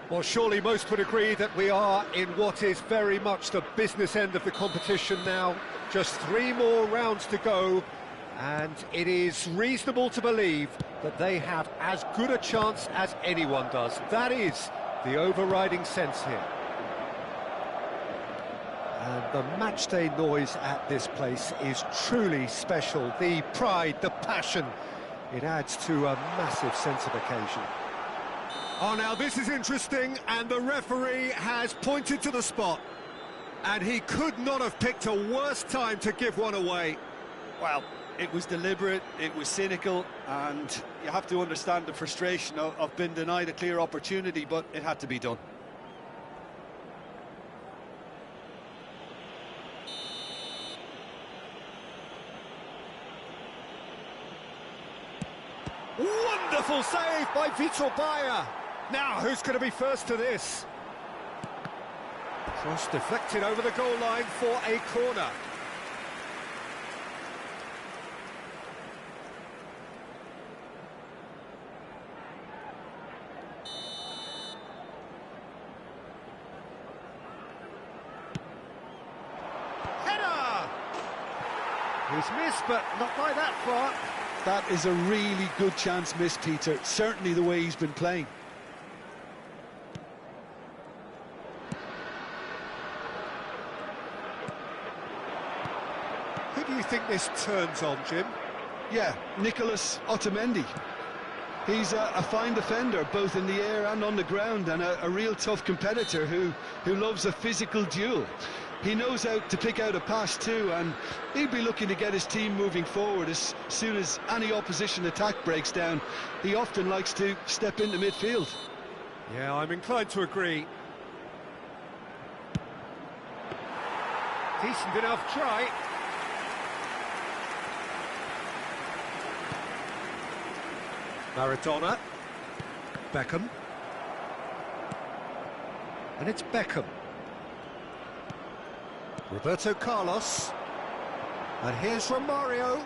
Well, surely most would agree that we are in what is very much the business end of the competition now. Just 3 more rounds to go, and it is reasonable to believe that they have as good a chance as anyone does. That is the overriding sense here. And the matchday noise at this place is truly special. The pride, the passion, it adds to a massive sense of occasion. Oh, now this is interesting, and the referee has pointed to the spot. And he could not have picked a worse time to give one away. Well, it was deliberate, it was cynical, and you have to understand the frustration of being denied a clear opportunity, but it had to be done. Wonderful save by Vitor Bayer. Now, who's going to be first to this? Cross deflected over the goal line for a corner. Header! He's missed, but not by that far. That is a really good chance missed, Peter. Certainly the way he's been playing. Who do you think this turns on, Jim? Yeah, Nicholas Otamendi. He's a fine defender, both in the air and on the ground, and a real tough competitor who loves a physical duel. He knows how to pick out a pass too, and he'll be looking to get his team moving forward as soon as any opposition attack breaks down. He often likes to step into midfield. Yeah, I'm inclined to agree. Decent enough try. Maradona. Beckham. And it's Beckham. Roberto Carlos. And here's Romario.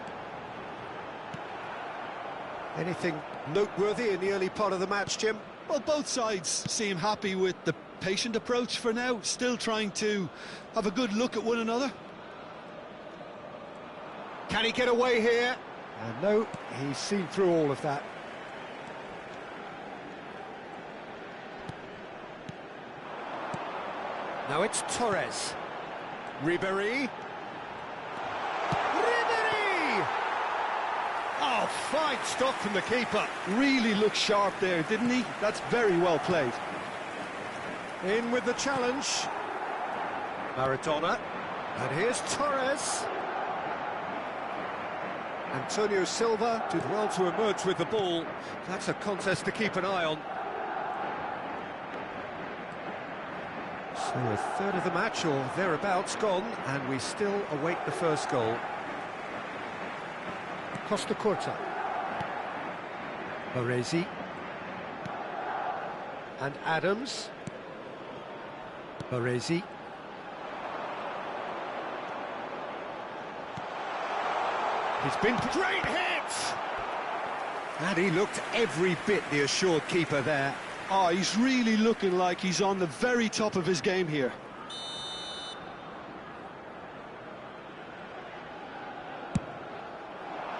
Anything noteworthy in the early part of the match, Jim? Well, both sides seem happy with the patient approach for now, still trying to have a good look at one another. Can he get away here? And no, he's seen through all of that. Now it's Torres. Ribéry. Ribéry! Oh, fine stop from the keeper. Really looked sharp there, didn't he? That's very well played. In with the challenge. Maradona. And here's Torres. Antonio Silva did well to emerge with the ball. That's a contest to keep an eye on. So a third of the match, or thereabouts, gone, and we still await the first goal. Costa Curta. Baresi. And Adams. Baresi. He's been... Great hit! And he looked every bit the assured keeper there. Oh, he's really looking like he's on the very top of his game here.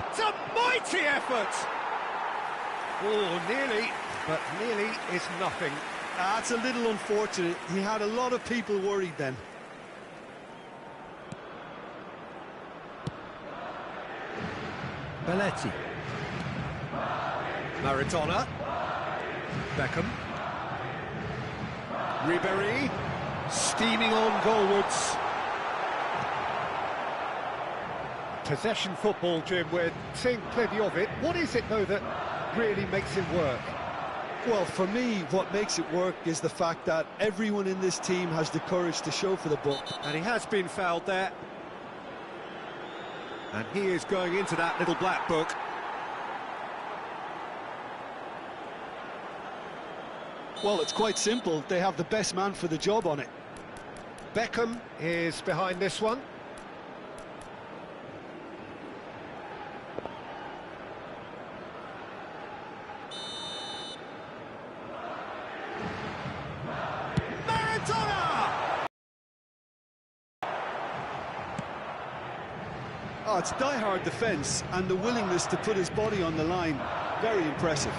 It's a mighty effort! Oh, nearly, but nearly is nothing. That's a little unfortunate. He had a lot of people worried then. Belletti. Maradona. Beckham. Ribéry. Steaming on goalwards. Possession football, Jim, we're seeing plenty of it. What is it, though, that really makes it work? Well, for me, what makes it work is the fact that everyone in this team has the courage to show for the ball. And he has been fouled there. And he is going into that little black book. Well, it's quite simple. They have the best man for the job on it. Beckham is behind this one. Oh, it's die-hard defence and the willingness to put his body on the line. Very impressive.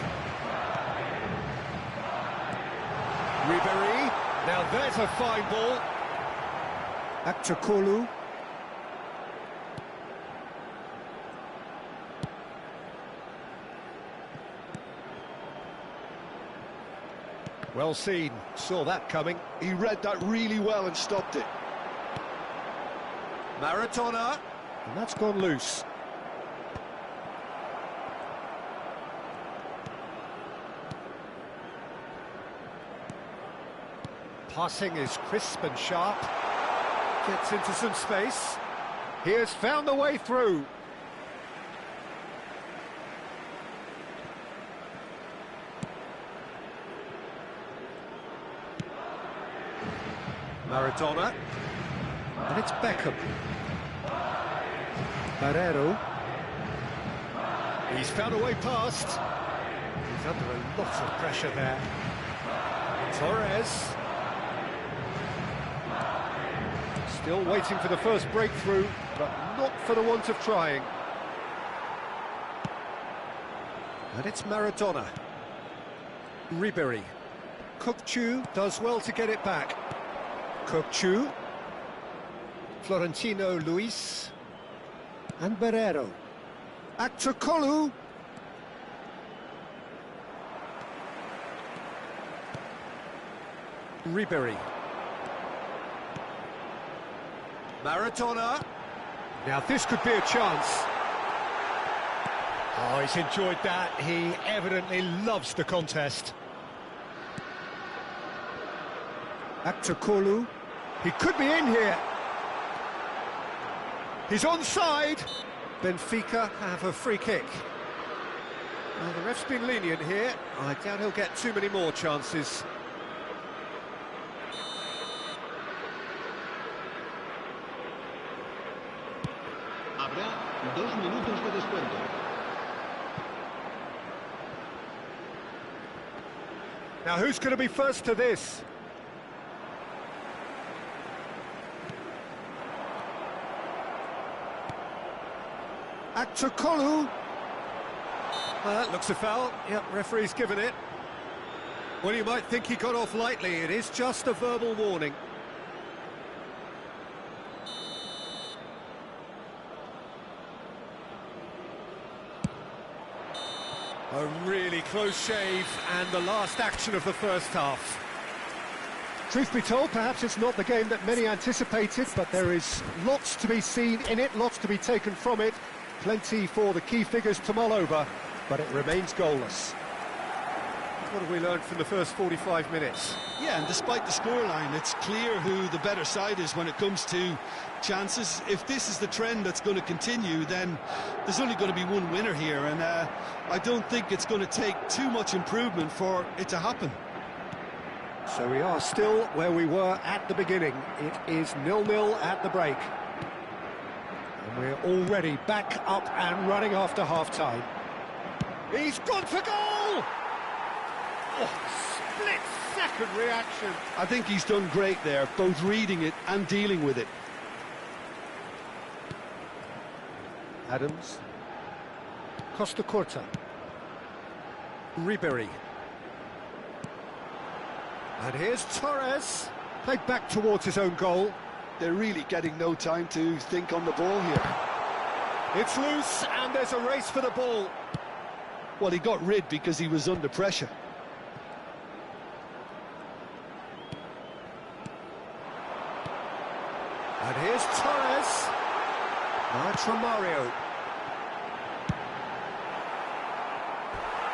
Ribéry, now there's a fine ball. Akçakolu. Well seen, saw that coming. He read that really well and stopped it. Maradona, and that's gone loose. Passing is crisp and sharp. Gets into some space. He has found the way through. Maradona. And it's Beckham. Barreiro. He's found a way past. He's under a lot of pressure there. Torres. Still waiting for the first breakthrough, but not for the want of trying. And it's Maradona. Ribéry. Kökçü does well to get it back. Kökçü. Florentino Luis. And Barreiro. Akçakolu. Ribéry. Maradona. Now this could be a chance. Oh, he's enjoyed that. He evidently loves the contest. Akçakolu. He could be in here. He's onside. Benfica have a free kick. Well, the ref's been lenient here. I doubt he'll get too many more chances. Habrá 2 minutos de descuento. Now who's going to be first to this? Akçakolu. That looks a foul. Yep, referee's given it. Well, you might think he got off lightly. It is just a verbal warning. A really close shave, and the last action of the first half. Truth be told, perhaps it's not the game that many anticipated, but there is lots to be seen in it, lots to be taken from it. Plenty for the key figures to mull over, but it remains goalless. What have we learned from the first 45 minutes? Yeah, and despite the scoreline, it's clear who the better side is when it comes to chances. If this is the trend that's going to continue, then there's only going to be one winner here, and I don't think it's going to take too much improvement for it to happen. So we are still where we were at the beginning. It is 0-0 at the break. And we're already back up and running after half-time. He's gone for goal! Oh, split-second reaction. I think he's done great there, both reading it and dealing with it. Adams. Costa Curta. Ribéry. And here's Torres. Played back towards his own goal. They're really getting no time to think on the ball here. It's loose, and there's a race for the ball. Well, he got rid because he was under pressure. And here's Torres. Now it's Romario.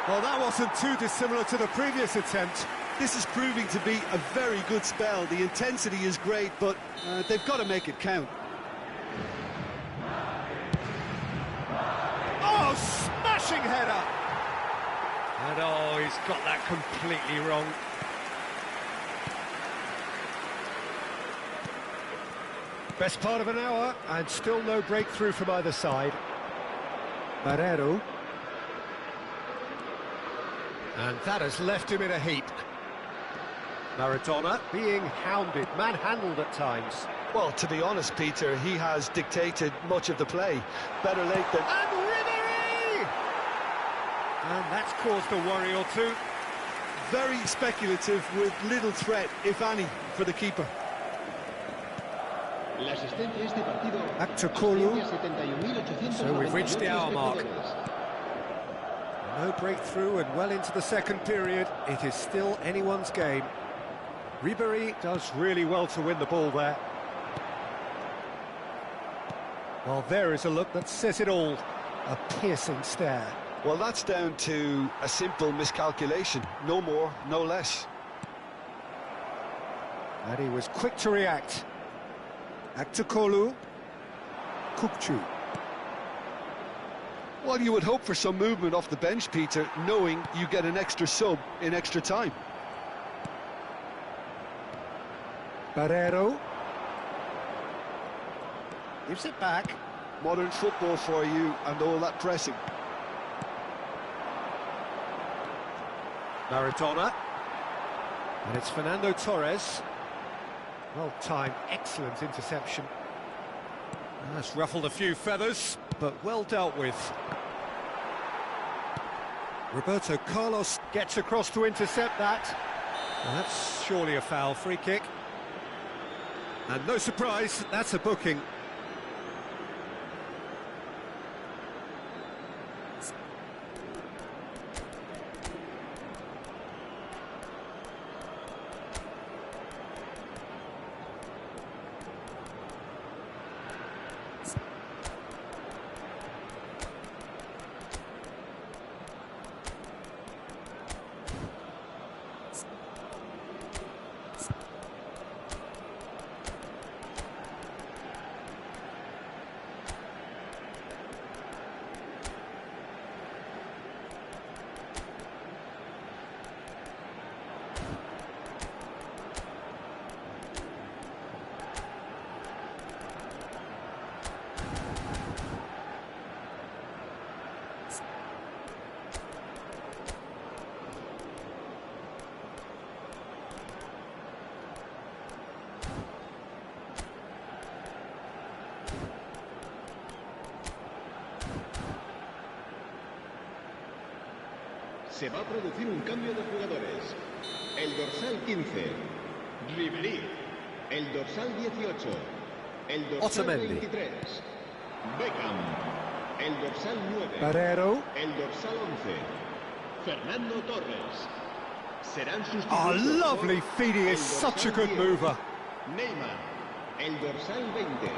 Well, that wasn't too dissimilar to the previous attempt. This is proving to be a very good spell. The intensity is great, but they've got to make it count. Oh, smashing header! And oh, he's got that completely wrong. Best part of an hour, and still no breakthrough from either side. Barreiro. And that has left him in a heap. Maradona being hounded, manhandled at times. Well, to be honest, Peter, he has dictated much of the play. Better late than... And Ribery! And that's caused a worry or two. Very speculative with little threat, if any, for the keeper. Back to Kolu. So we've reached the hour mark. No breakthrough and well into the second period. It is still anyone's game. Ribery does really well to win the ball there. Well, there is a look that says it all. A piercing stare. Well, that's down to a simple miscalculation. No more, no less. And he was quick to react. Back to Kolu. Kukçu. Well, you would hope for some movement off the bench, Peter, knowing you get an extra sub in extra time. Barreiro. Gives it back. Modern football for you and all that pressing. Maradona. And it's Fernando Torres. Well timed, excellent interception. That's ruffled a few feathers, but well dealt with. Roberto Carlos gets across to intercept that. Well, that's surely a foul, free kick. And no surprise, that's a booking. Se va a producir un cambio de jugadores. El dorsal 15, Ribery. El dorsal 18, el dorsal Otamendi. 23, Beckham. El dorsal 9, Barreiro. el dorsal 11, Fernando Torres. Serán sustituidos. Oh, lovely por feed, he el is such a dorsal good 10, mover. Neymar. El dorsal 20,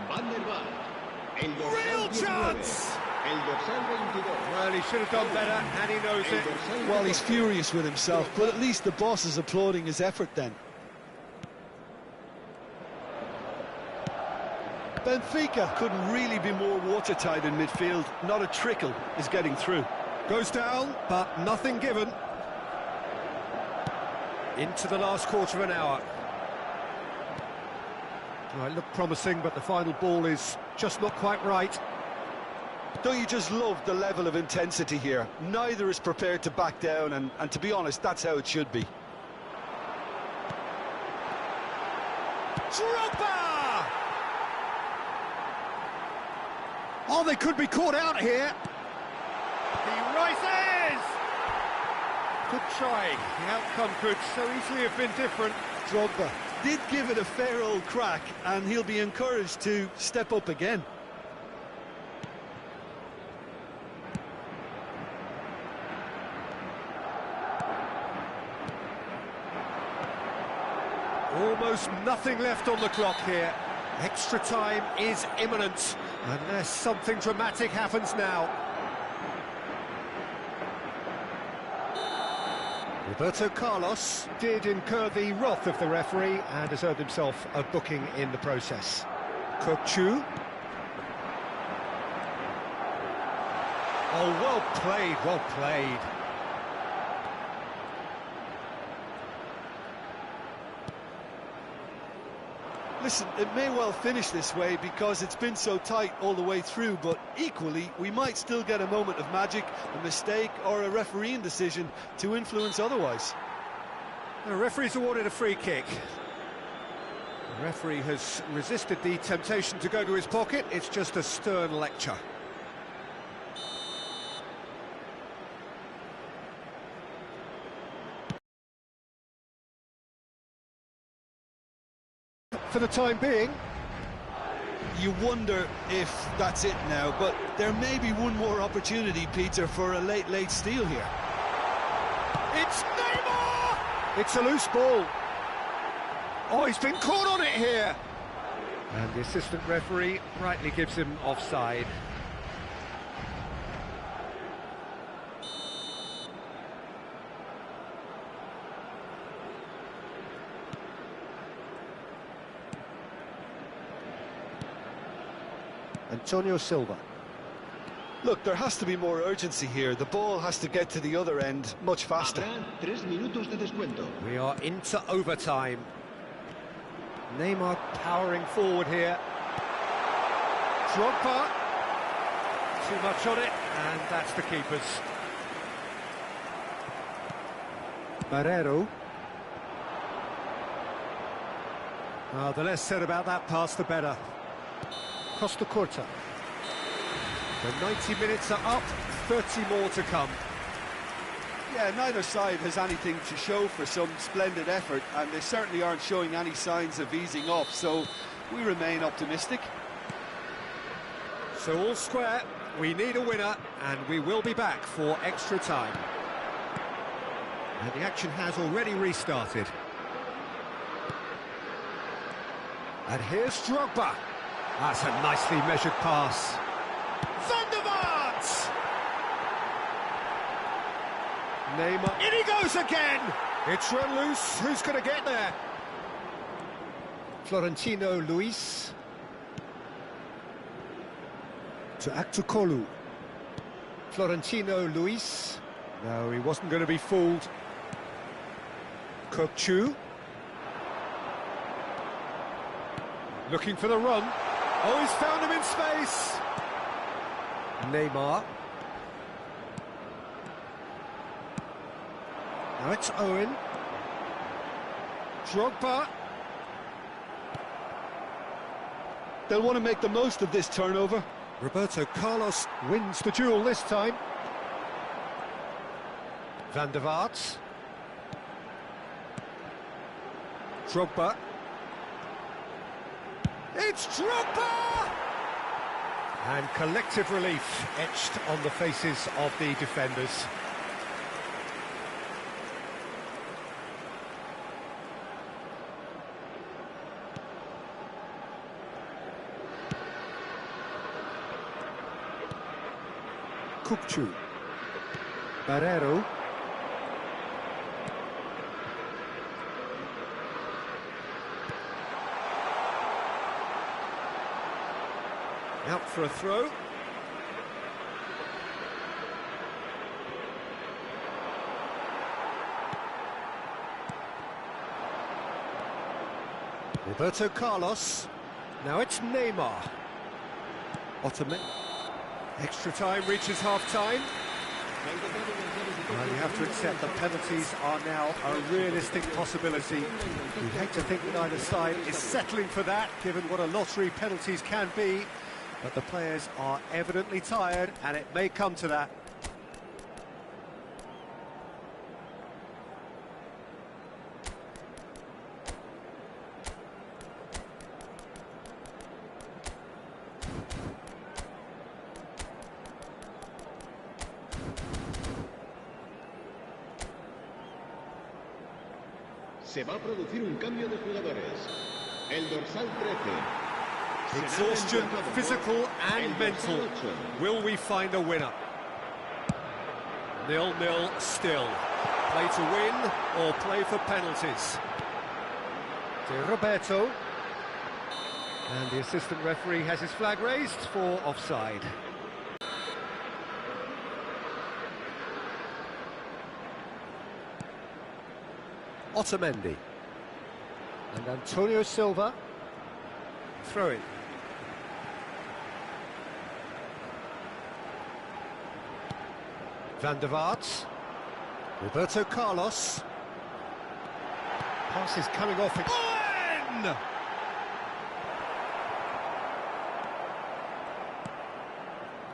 Van der Vaart. El dorsal Real 19, chance! el dorsal 22. Well, he should have done better, and he knows El it. dorsal Well, he's 14. furious with himself, but at least the boss is applauding his effort then. Benfica couldn't really be more watertight in midfield. Not a trickle is getting through. Goes down, but nothing given. Into the last quarter of an hour. Well, it looked promising, but the final ball is just not quite right. Don't you just love the level of intensity here? Neither is prepared to back down, and to be honest, that's how it should be. Drogba! Oh, they could be caught out here. He rises! Good try. The outcome could so easily have been different. Drogba did give it a fair old crack, and he'll be encouraged to step up again. Almost nothing left on the clock here. Extra time is imminent, unless something dramatic happens now. Roberto Carlos did incur the wrath of the referee and has earned himself a booking in the process. Kukçu. Oh, well played, well played. Listen, it may well finish this way because it's been so tight all the way through, but equally, we might still get a moment of magic, a mistake, or a refereeing decision to influence otherwise. The referee's awarded a free kick. The referee has resisted the temptation to go to his pocket. It's just a stern lecture. For the time being. You wonder if that's it now, but there may be one more opportunity, Peter, for a late steal here. It's Neymar! It's a loose ball. Oh, he's been caught on it here. And the assistant referee rightly gives him offside. Antonio Silva. Look, there has to be more urgency here. The ball has to get to the other end much faster. Habrá 3 minutos de descuento. We are into overtime. Neymar powering forward here. Drogba. Too much on it, and that's the keeper's. Barrero. The less said about that pass, the better. Costa Curta. The 90 minutes are up, 30 more to come. Yeah, neither side has anything to show for some splendid effort, and they certainly aren't showing any signs of easing off, so we remain optimistic. So all square, we need a winner, and we will be back for extra time. And the action has already restarted. And here's Drogba. That's a nicely measured pass. Van der Vaart! Neymar, in he goes again! It's run loose, who's going to get there? Florentino Luis. To Aktukolu. Florentino Luis. No, he wasn't going to be fooled. Kokchu. Looking for the run. Oh, he's found him in space. Neymar. Now it's Owen. Drogba. They'll want to make the most of this turnover. Roberto Carlos wins the duel this time. Van der Vaart. Drogba. It's Drogba! And collective relief etched on the faces of the defenders. Kokchu. Barrero. Out for a throw. Roberto Carlos. Now it's Neymar. Ottoman. Extra time reaches half-time. Well, you have to accept that penalties are now a realistic possibility. You hate to think that either side is settling for that, given what a lottery penalties can be. But the players are evidently tired, and it may come to that. Se va a producir un cambio de jugadores. El dorsal 13. Exhaustion, physical and mental. Will we find a winner? 0-0 still. Play to win or play for penalties. De Roberto. And the assistant referee has his flag raised for offside. Otamendi. And Antonio Silva. Throw it. Van der Vaart. Roberto Carlos. Pass is coming off. Owen!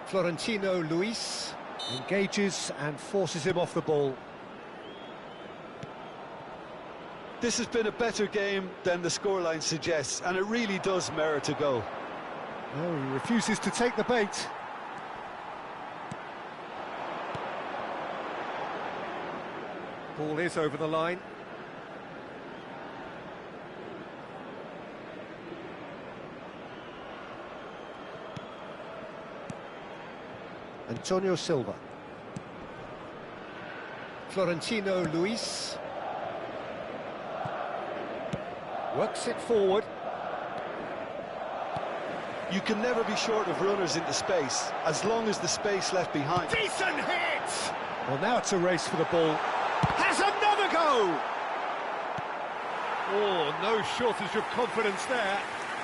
Florentino Luis engages and forces him off the ball. This has been a better game than the scoreline suggests, and it really does merit a goal. No, he refuses to take the bait. Ball is over the line. Antonio Silva. Florentino Luis. Works it forward. You can never be short of runners into space, as long as the space left behind. Decent hit! Well, now it's a race for the ball. Has another go! Oh, no shortage of confidence there.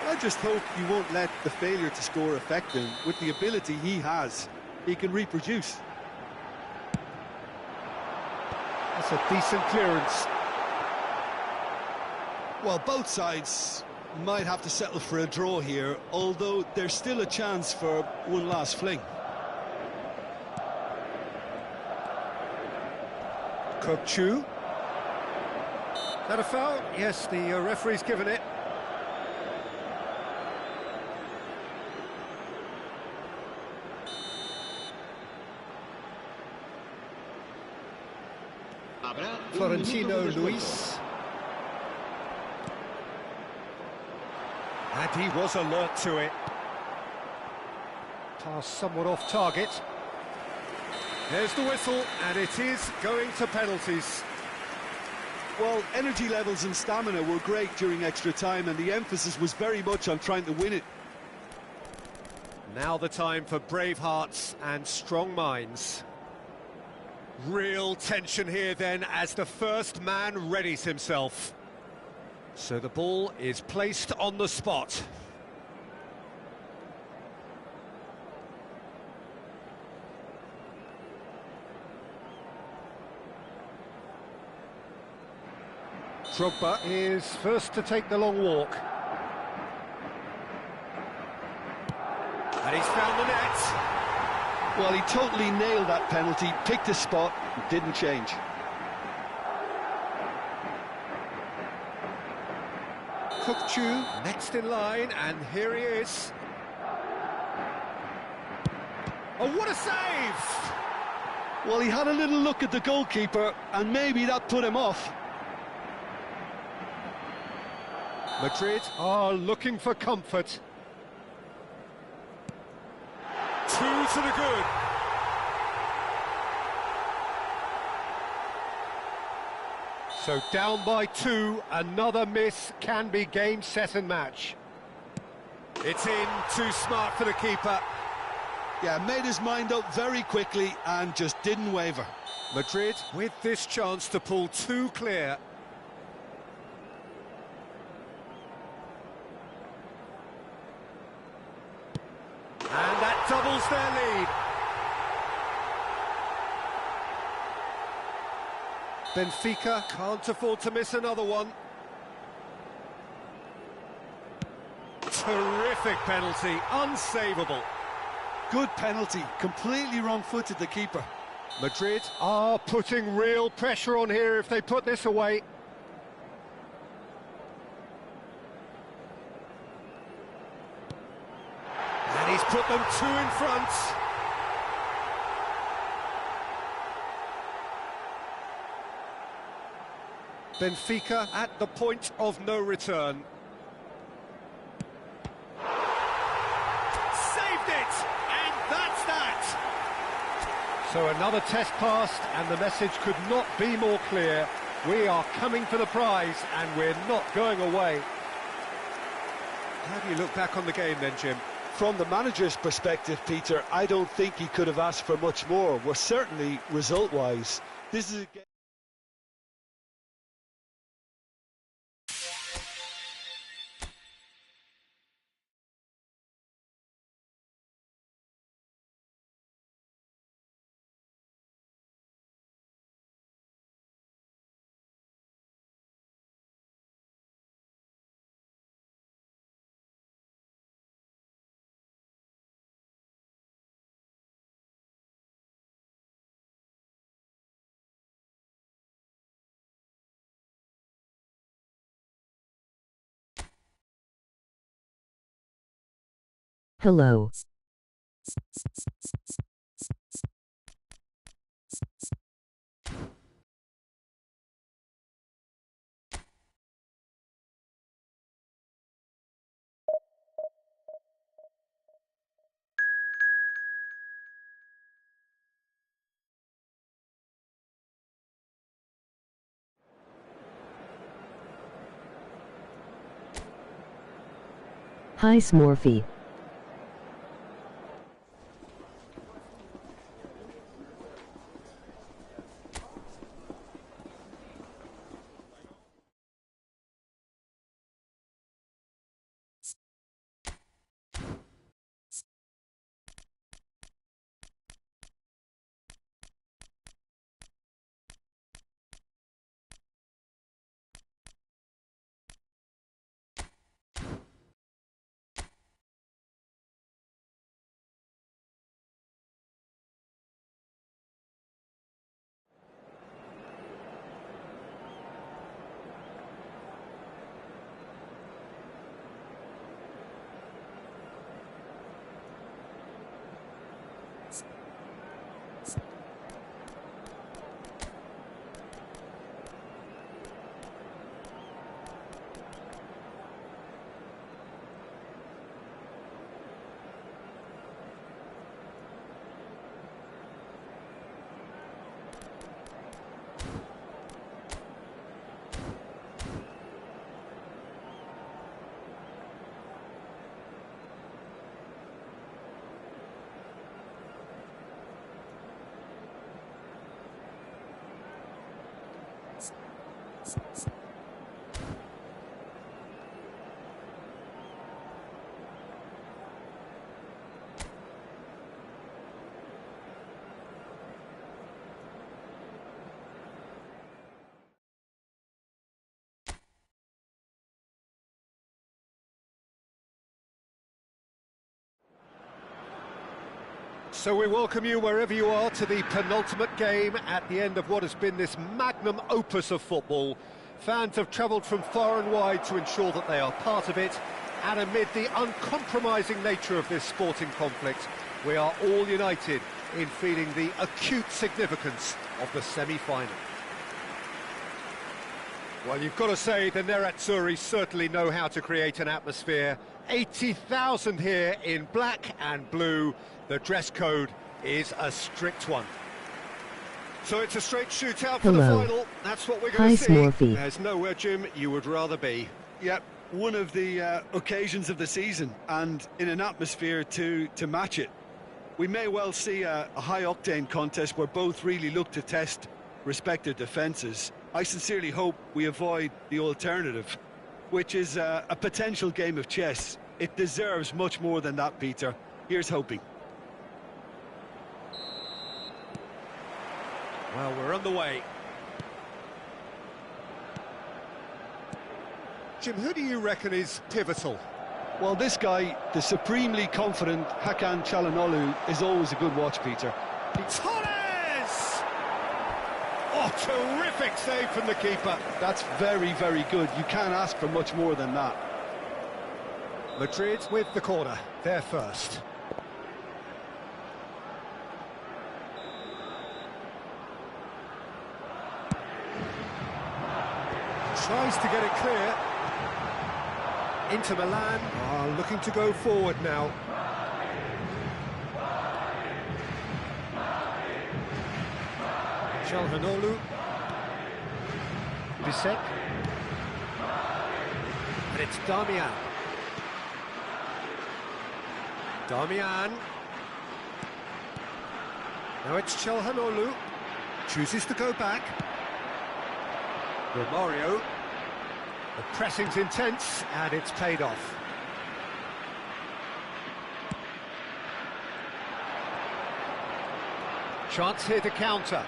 I just hope you won't let the failure to score affect him. With the ability he has, he can reproduce. That's a decent clearance. Well, both sides might have to settle for a draw here, although there's still a chance for one last fling. Kokchu. Is that a foul? Yes, the referee's given it. Florentino Luis. And he was alert to it. Pass somewhat off target. There's the whistle, and it is going to penalties. Well, energy levels and stamina were great during extra time, and the emphasis was very much on trying to win it. Now the time for brave hearts and strong minds. Real tension here then as the first man readies himself. So the ball is placed on the spot. Drogba is first to take the long walk. And he's found the net. Well, he totally nailed that penalty, picked a spot, didn't change. Kokchu next in line, and here he is. Oh, what a save! Well, he had a little look at the goalkeeper, and maybe that put him off. Madrid are looking for comfort. Two to the good. So down by two, another miss can be game, set and match. It's in, too smart for the keeper. Yeah, made his mind up very quickly and just didn't waver. Madrid with this chance to pull two clear. And that doubles their lead. Benfica can't afford to miss another one. Terrific penalty, unsavable. Good penalty, completely wrong-footed the keeper. Madrid are putting real pressure on here if they put this away. And he's put them two in front. Benfica at the point of no return. Saved it! And that's that! So another test passed, and the message could not be more clear. We are coming for the prize, and we're not going away. How do you look back on the game then, Jim? From the manager's perspective, Peter, I don't think he could have asked for much more. Well, certainly result-wise, this is a game. Hello. Hi, Smorfy. So we welcome you wherever you are to the penultimate game at the end of what has been this magnum opus of football. Fans have travelled from far and wide to ensure that they are part of it, and amid the uncompromising nature of this sporting conflict, we are all united in feeling the acute significance of the semi-final. Well, you've got to say the Nerazzurri certainly know how to create an atmosphere. 80,000 here in black and blue. The dress code is a strict one. So it's a straight shootout for the final. That's what we're going to see. Smorfy. There's nowhere, Jim, you would rather be. Yep, one of the occasions of the season, and in an atmosphere to match it. We may well see a high-octane contest where both really look to test respective defences. I sincerely hope we avoid the alternative, which is a potential game of chess. It deserves much more than that, Peter. Here's hoping. Well, we're on the way. Jim, who do you reckon is pivotal? Well, this guy, the supremely confident Hakan Çalhanoğlu, is always a good watch, Peter. Torres! Oh, terrific save from the keeper. That's very, very good. You can't ask for much more than that. Madrid with the corner, they're first. Tries to get it clear. Inter Milan are looking to go forward now. Çalhanoğlu. Bisek. And it's Damian. Damian. Now it's Çalhanoğlu. Chooses to go back. Romario. The pressing's intense, and it's paid off. Chance here to counter.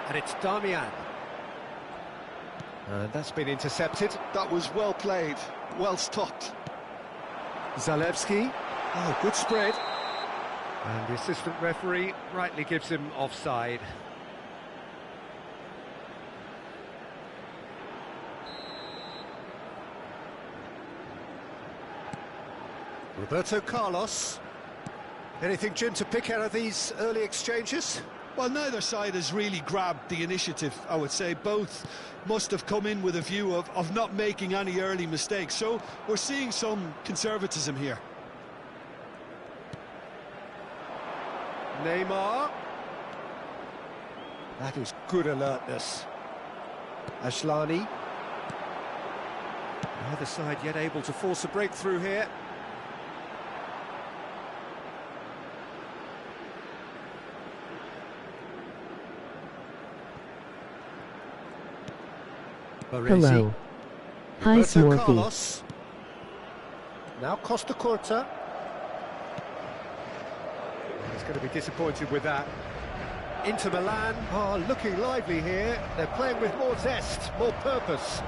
And it's Damian. And that's been intercepted. That was well played, well stopped. Zalewski. Oh, good spread. And the assistant referee rightly gives him offside. Roberto Carlos. Anything, Jim, to pick out of these early exchanges? Well, neither side has really grabbed the initiative, I would say. Both must have come in with a view of not making any early mistakes. So we're seeing some conservatism here. Neymar. That is good alertness. Ashlani. Neither side yet able to force a breakthrough here. Hello. Hi, Smorfy. Carlos. Now Costa Curta. He's going to be disappointed with that. Inter Milan are looking lively here. They're playing with more zest, more purpose.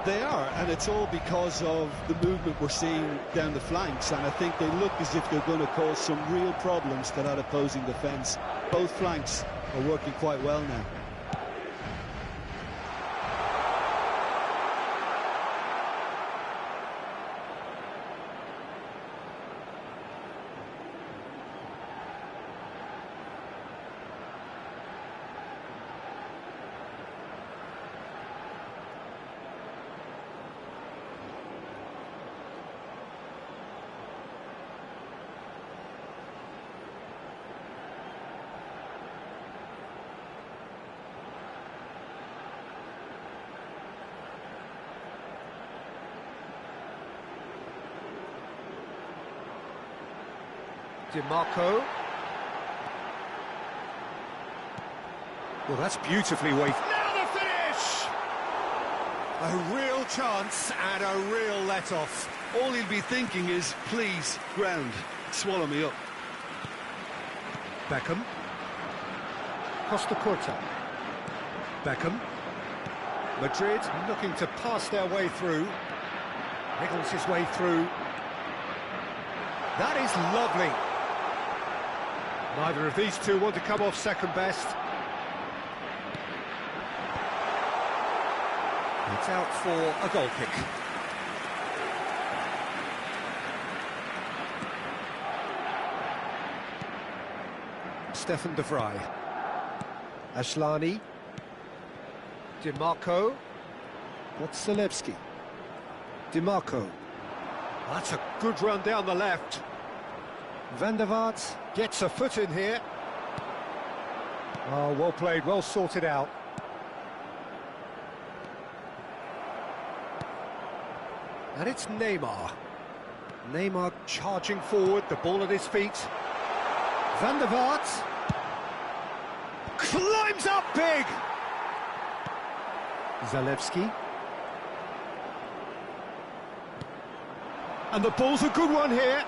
They are, and it's all because of the movement we're seeing down the flanks, and I think they look as if they're going to cause some real problems to that opposing defence. Both flanks are working quite well now. DiMarco. Well, that's beautifully waved. Now the finish! A real chance and a real let-off. All he'll be thinking is, please, ground, swallow me up. Beckham. Costa Curta. Beckham. Madrid looking to pass their way through. Niggles his way through. That is lovely. Neither of these two want to come off second best. It's out for a goal kick. Stefan de Vrij. Ashlani. DiMarco. That's Zalewski. DiMarco. That's a good run down the left. Van der Vaart gets a foot in here. Oh, well played, well sorted out. And it's Neymar. Neymar charging forward, the ball at his feet. Van der Vaart climbs up big. Zalewski. And the ball's a good one here.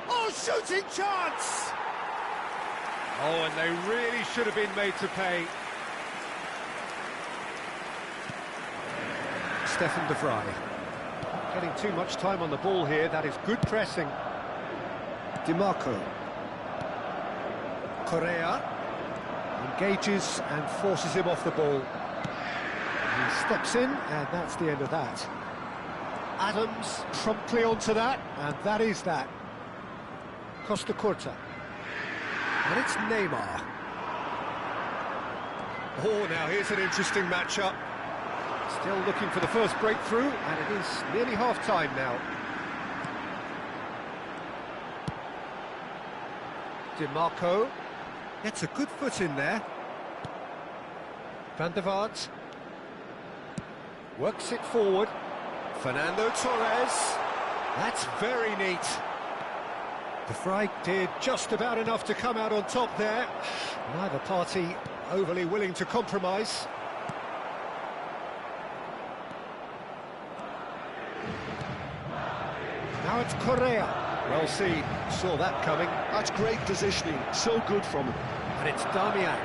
Oh, shooting chance! Oh, and they really should have been made to pay. Stefan de Vrij. Getting too much time on the ball here. That is good pressing. DiMarco. Correa. Engages and forces him off the ball. He steps in, and that's the end of that. Adams promptly onto that, and that is that. Costa Curta. And it's Neymar. Oh, now here's an interesting matchup. Still looking for the first breakthrough, and it is nearly half-time now. DiMarco gets a good foot in there. Van der Vaart works it forward. Fernando Torres. That's very neat. De Vrij did just about enough to come out on top there. Neither party overly willing to compromise. Now it's Correa. Well seen, saw that coming. That's great positioning, so good from him. And it's Damian.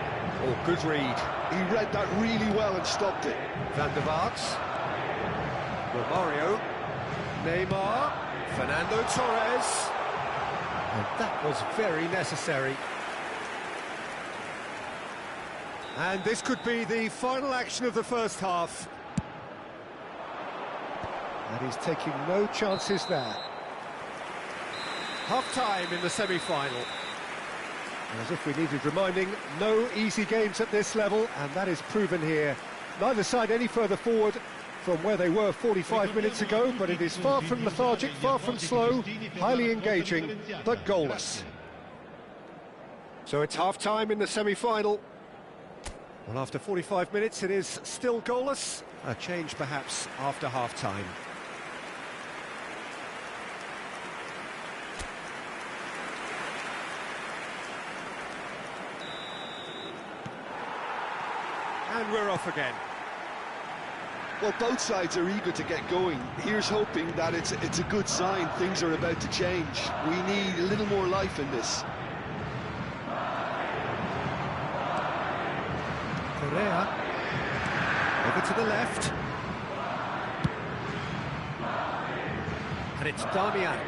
Oh, good read. He read that really well and stopped it. Van der Vaart. Romario. Neymar. Fernando Torres. And that was very necessary. And this could be the final action of the first half. And he's taking no chances there. Half-time in the semi-final. As if we needed reminding, no easy games at this level, and that is proven here. Neither side any further forward from where they were 45 minutes ago, but it is far from lethargic, far from slow, highly engaging, but goalless. So it's half-time in the semi-final. Well, after 45 minutes, it is still goalless. A change, perhaps, after half-time. And we're off again. Well, both sides are eager to get going. Here's hoping that it's a good sign. Things are about to change. We need a little more life in this. Correa. Over to the left. And it's Damian.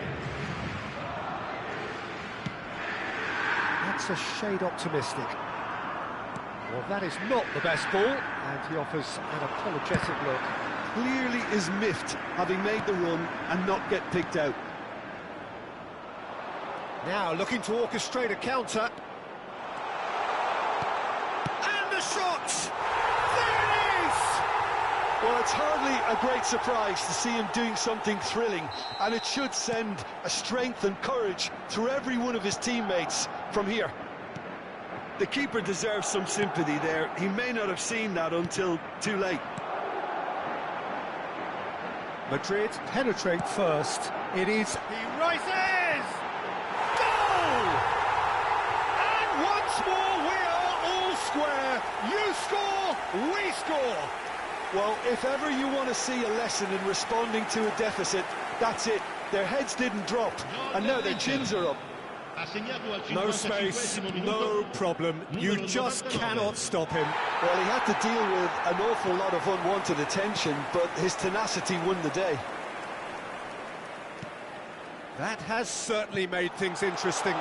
That's a shade optimistic. Well, that is not the best ball, and he offers an apologetic look. Clearly is miffed, having made the run and not get picked out. Now looking to orchestrate a counter. And the shot! There it is! Well, it's hardly a great surprise to see him doing something thrilling, and it should send a strength and courage through every one of his teammates from here. The keeper deserves some sympathy there. He may not have seen that until too late. Madrid penetrate first. It is... He rises! Goal! And once more we are all square. You score, we score. Well, if ever you want to see a lesson in responding to a deficit, that's it. Their heads didn't drop, and now their chins are up. No space, no problem. You just cannot stop him. Well, he had to deal with an awful lot of unwanted attention, but his tenacity won the day. That has certainly made things interesting.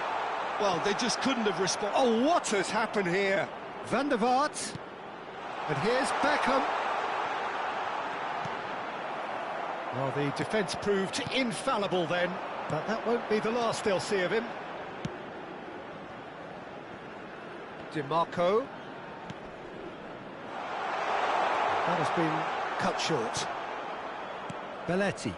Well, they just couldn't have responded. Oh, what has happened here? Van der Vaart. And here's Beckham. Well, the defence proved infallible then, but that won't be the last they'll see of him. DiMarco. That has been cut short. Belletti.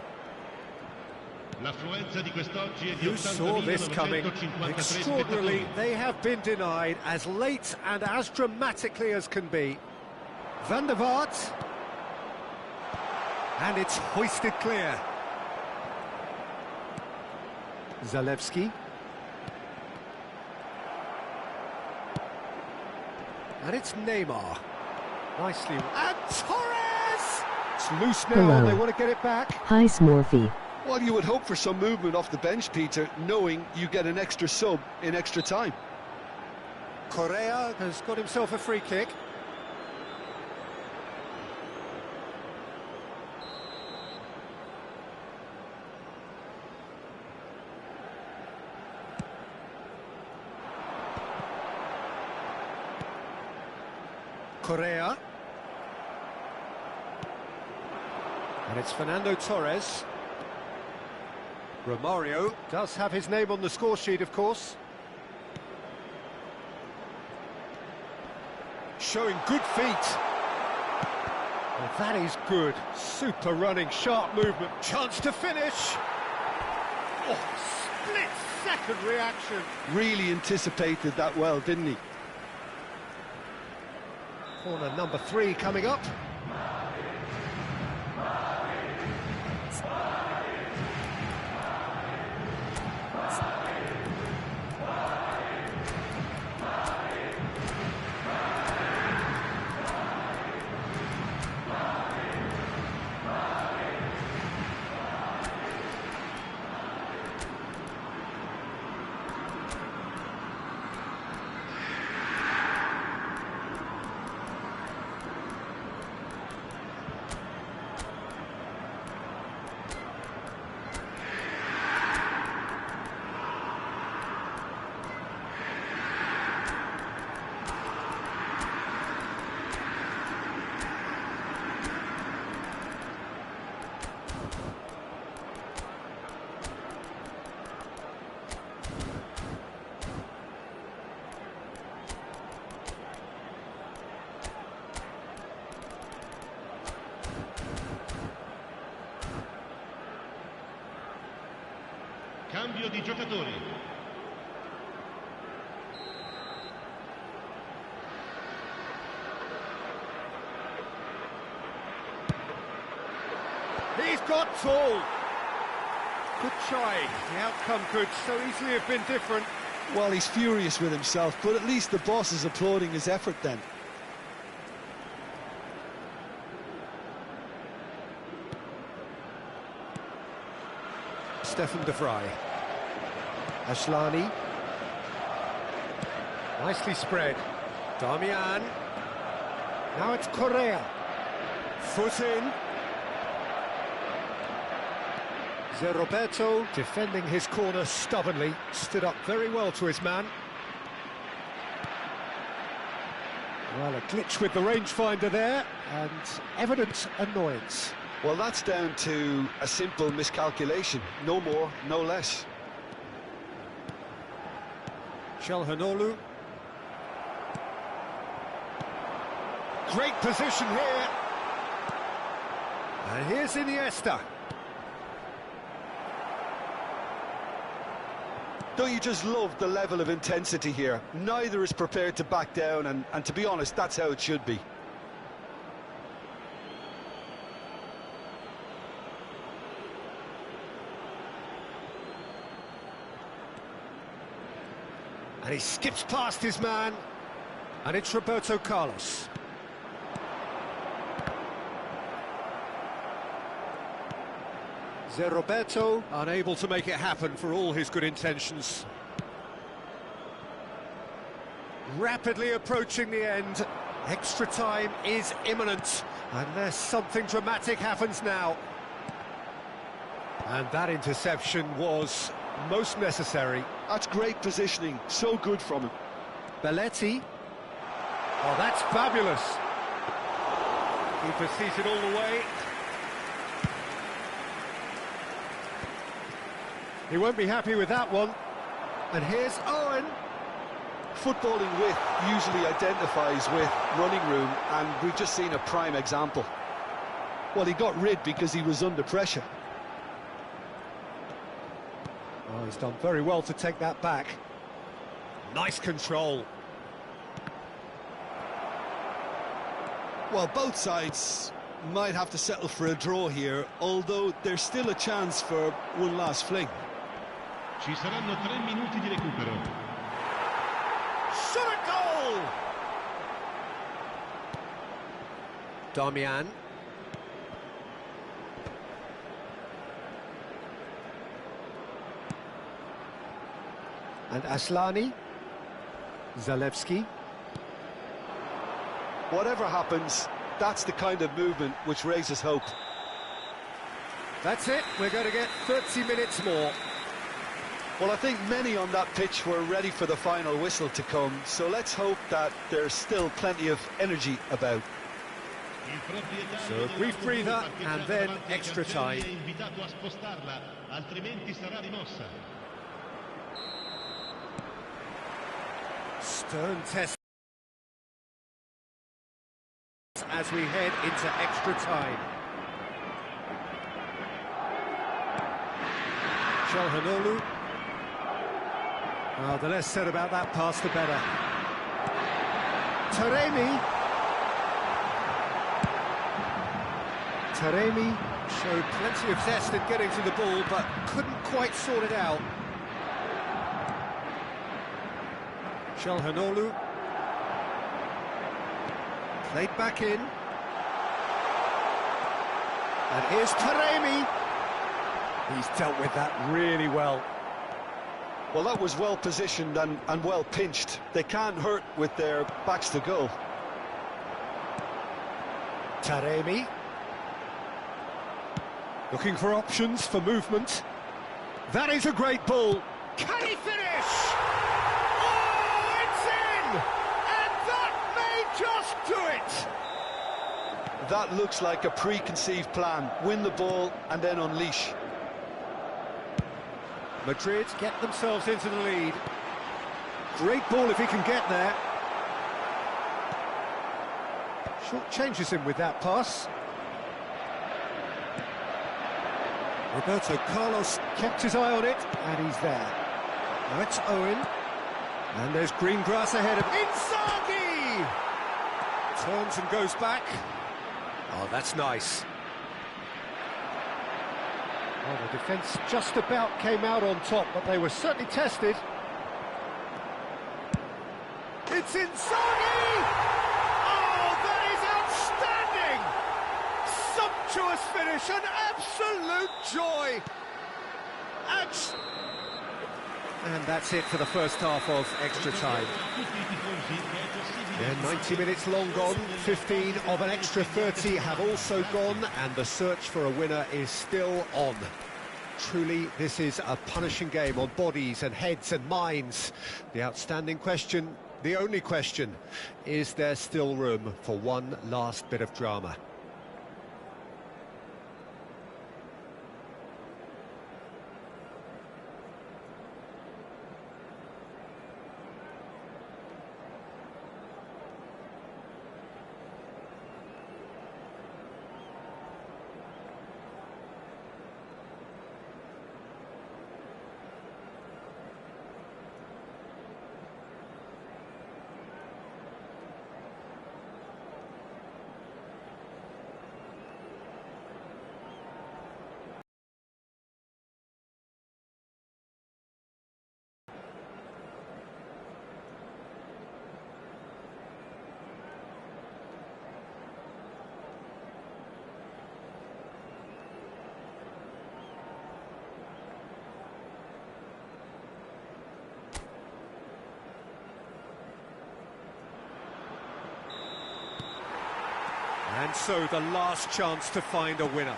You saw this coming. Extraordinarily, they have been denied as late and as dramatically as can be. Van der Vaart. And it's hoisted clear. Zalewski. And it's Neymar. Nicely. And Torres! It's loose now, Hello. and they want to get it back. Hi, Smurfy. Well, you would hope for some movement off the bench, Peter, knowing you get an extra sub in extra time. Correa has got himself a free kick. Correa. And it's Fernando Torres. Romario does have his name on the score sheet, of course. Showing good feet. Well, that is good. Super running, sharp movement. Chance to finish. Oh, split-second reaction. Really anticipated that well, didn't he? Corner number 3 coming up. Cambio di giocatori. He's got tall. Good try. The outcome could so easily have been different. Well, he's furious with himself, but at least the boss is applauding his effort then. Stefan de Vrij. Ashlani. Nicely spread. Damian. Now it's Correa. Foot in. Roberto defending his corner stubbornly, stood up very well to his man. Well, a glitch with the rangefinder there, and evident annoyance. Well, that's down to a simple miscalculation, no more, no less. Çalhanoğlu. Great position here. And here's Iniesta. Don't you just love the level of intensity here? Neither is prepared to back down, and to be honest, that's how it should be. And he skips past his man, and it's Roberto Carlos. Roberto unable to make it happen for all his good intentions. Rapidly approaching the end. Extra time is imminent, unless something dramatic happens now. And that interception was most necessary. That's great positioning, so good from him. Belletti. Oh, that's fabulous. Keeper sees it all the way. He won't be happy with that one. And here's Owen. Footballing width usually identifies with running room, and we've just seen a prime example. Well, he got rid because he was under pressure. Oh, he's done very well to take that back. Nice control. Well, both sides might have to settle for a draw here, although there's still a chance for one last fling. Ci saranno 3 minuti di recupero. Shot a goal! Damian. And Asllani. Zalewski. Whatever happens, that's the kind of movement which raises hope. That's it, we're going to get 30 minutes more. Well, I think many on that pitch were ready for the final whistle to come, so let's hope that there's still plenty of energy about. So a brief breather and then extra time. Stern test as we head into extra time. Çalhanoğlu. Oh, the less said about that pass, the better. Taremi. Taremi showed plenty of zest in getting to the ball, but couldn't quite sort it out. Çalhanoğlu. Played back in. And here's Taremi. He's dealt with that really well. Well, that was well positioned and well pinched. They can't hurt with their backs to goal. Taremi. Looking for options for movement. That is a great ball. Can he finish? Oh, it's in! And that may just do it! That looks like a preconceived plan. Win the ball and then unleash. Madrid get themselves into the lead. Great ball if he can get there. Short changes him with that pass. Roberto Carlos kept his eye on it, and he's there. Now it's Owen, and there's green grass ahead of Inzaghi! Turns and goes back. Oh, that's nice. Well, the defence just about came out on top, but they were certainly tested. It's Inzaghi! Oh, that is outstanding! Sumptuous finish, an absolute joy! And that's it for the first half of extra time. Yeah, 90 minutes long gone, 15 of an extra 30 have also gone, and the search for a winner is still on. Truly, this is a punishing game on bodies and heads and minds. The outstanding question, the only question, is there still room for one last bit of drama? And so the last chance to find a winner.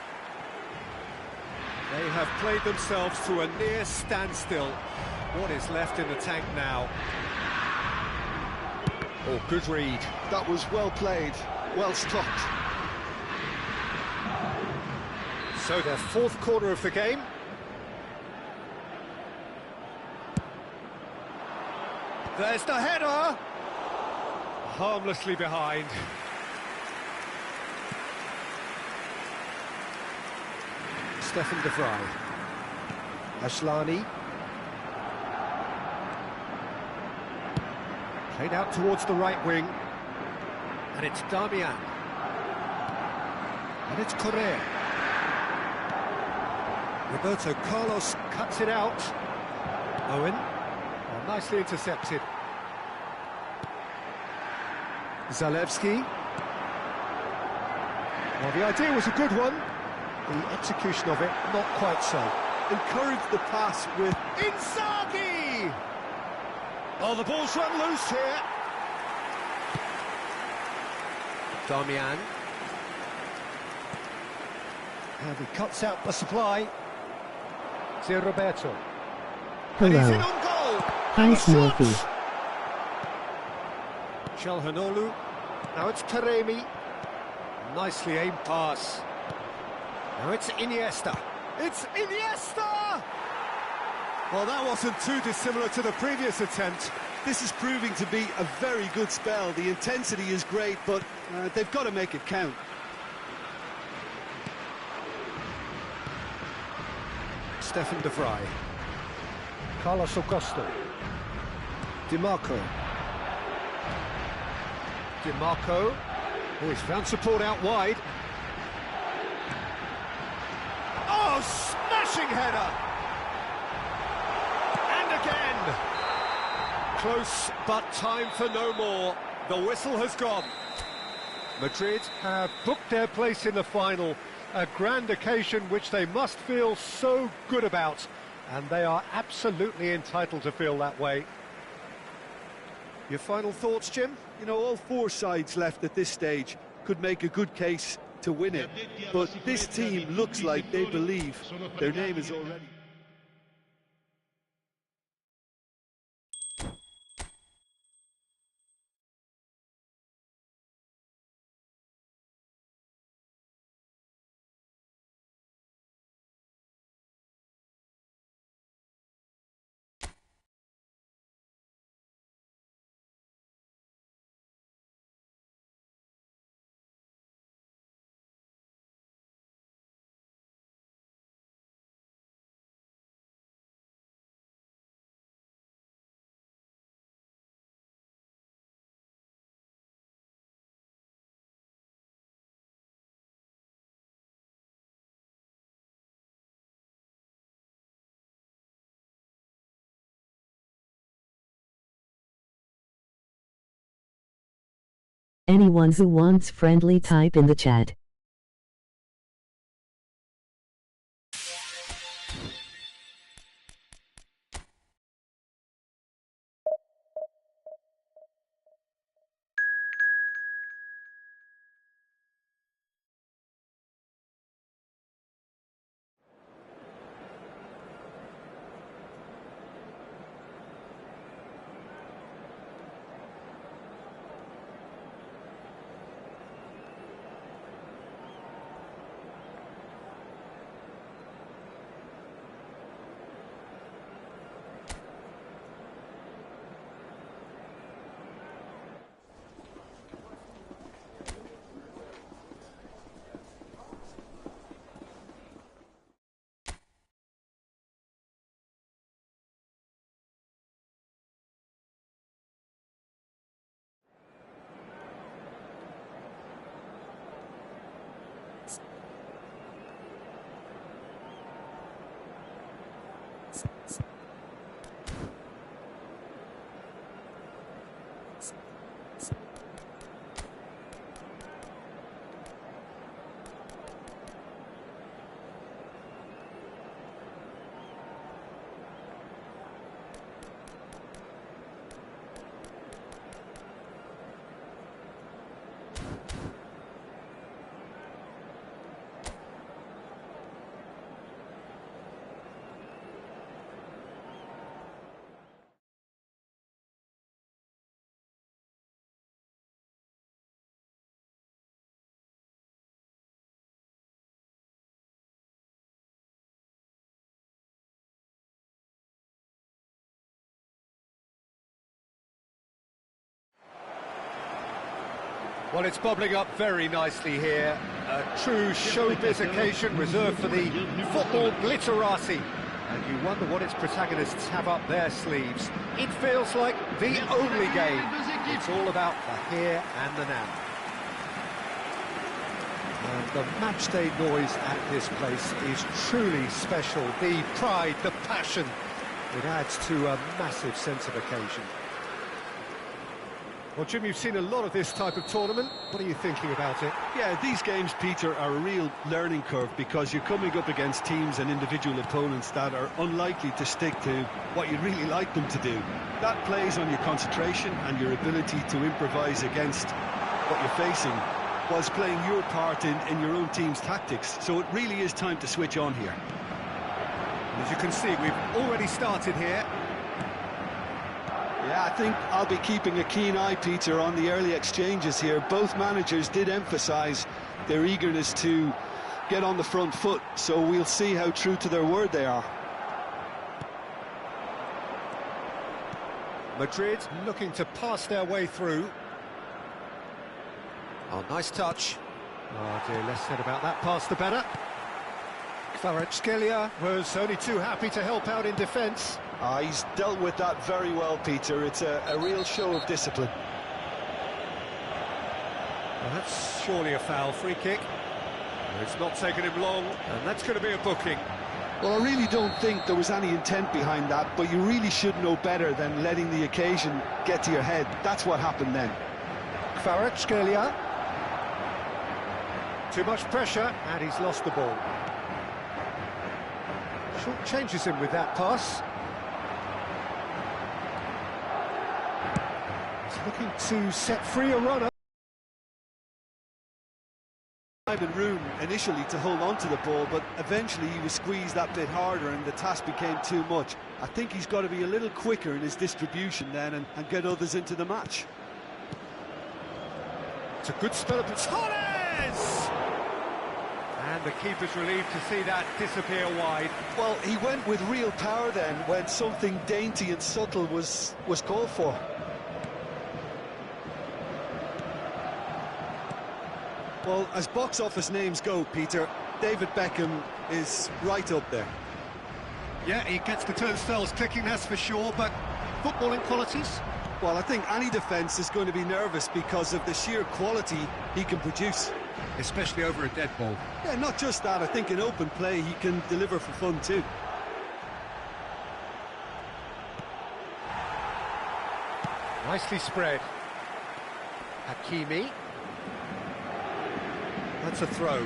They have played themselves to a near standstill. What is left in the tank now? Oh, good read. That was well played, well stopped. So their fourth quarter of the game. There's the header! Harmlessly behind. Stefan de Vrij. Ashlani. Played out towards the right wing. And it's Damian. And it's Correa. Roberto Carlos cuts it out. Owen. Oh, nicely intercepted. Zalewski. Well, the idea was a good one. The execution of it, not quite so. Encouraged the pass with Inzaghi! Oh, the ball's run loose here. Damian. And he cuts out the supply. It's Roberto. And he's in Hello. on goal. Hi, And the Smurfy. shot. Calhanoglu. Now it's Taremi. Nicely aimed pass. Now it's Iniesta. It's Iniesta! Well, that wasn't too dissimilar to the previous attempt. This is proving to be a very good spell. The intensity is great, but they've got to make it count. Stefan de Vrij. Carlos Augusto. Di Marco. Di Marco, who has found support out wide. Oh, smashing header! And again! Close, but time for no more. The whistle has gone. Madrid have booked their place in the final, a grand occasion which they must feel so good about, and they are absolutely entitled to feel that way. Your final thoughts, Jim? You know, all four sides left at this stage could make a good case to win it, but this team looks like they believe their name is already... Anyone who wants friendly type in the chat. Well, it's bobbling up very nicely here. A true showbiz occasion reserved for the football glitterati. And you wonder what its protagonists have up their sleeves. It feels like the only game. It's all about the here and the now. And the matchday noise at this place is truly special. The pride, the passion, it adds to a massive sense of occasion. Well, Jim, you've seen a lot of this type of tournament. What are you thinking about it? Yeah, these games, Peter, are a real learning curve because you're coming up against teams and individual opponents that are unlikely to stick to what you'd really like them to do. That plays on your concentration and your ability to improvise against what you're facing whilst playing your part in your own team's tactics. So it really is time to switch on here. As you can see, we've already started here. Yeah, I think I'll be keeping a keen eye, Peter, on the early exchanges here. Both managers did emphasise their eagerness to get on the front foot, so we'll see how true to their word they are. Madrid looking to pass their way through. Oh, nice touch. Oh dear, less said about that pass the better. Kvaratskhelia was only too happy to help out in defence. He's dealt with that very well, Peter. It's a real show of discipline. Well, that's surely a foul. Free kick. It's not taken him long, and that's going to be a booking. Well, I really don't think there was any intent behind that, but you really should know better than letting the occasion get to your head. That's what happened then. Kvaratskhelia. Too much pressure, and he's lost the ball. Short changes him with that pass. Looking to set free a runner. Time and room initially to hold on to the ball, but eventually he was squeezed that bit harder and the task became too much. I think he's got to be a little quicker in his distribution then and get others into the match. It's a good spell of Torres! And the keeper's relieved to see that disappear wide. Well, he went with real power then when something dainty and subtle was called for. Well, as box office names go, Peter, David Beckham is right up there. Yeah, he gets the turnstiles clicking, that's for sure, but footballing qualities? Well, I think any defence is going to be nervous because of the sheer quality he can produce. Especially over a dead ball. Yeah, not just that, I think in open play he can deliver for fun too. Nicely spread. Hakimi. That's a throw.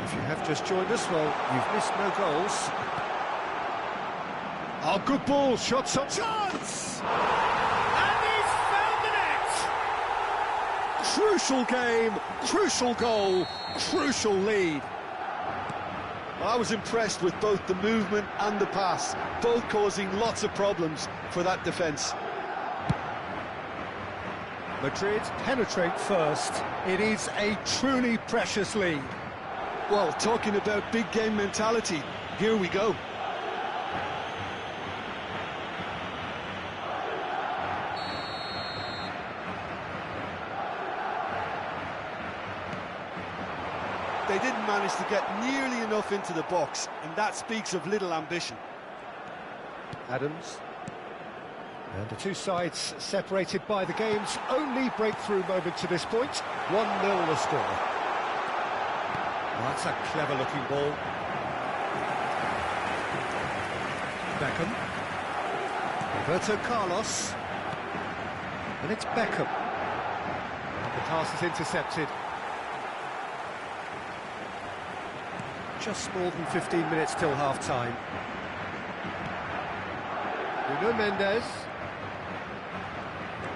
If you have just joined us, well, you've missed no goals. Oh, good ball, shots on chance! And he's found the net! Crucial game, crucial goal, crucial lead. I was impressed with both the movement and the pass, both causing lots of problems for that defence. Madrid penetrate first. It is a truly precious lead. Well, talking about big game mentality, here we go. They didn't manage to get nearly enough into the box, and that speaks of little ambition. Adams. And the two sides separated by the game's only breakthrough moment to this point. 1-0 the score. Oh, that's a clever-looking ball. Beckham. Roberto Carlos. And it's Beckham. The pass is intercepted. Just more than 15 minutes till half-time. Nuno Mendes.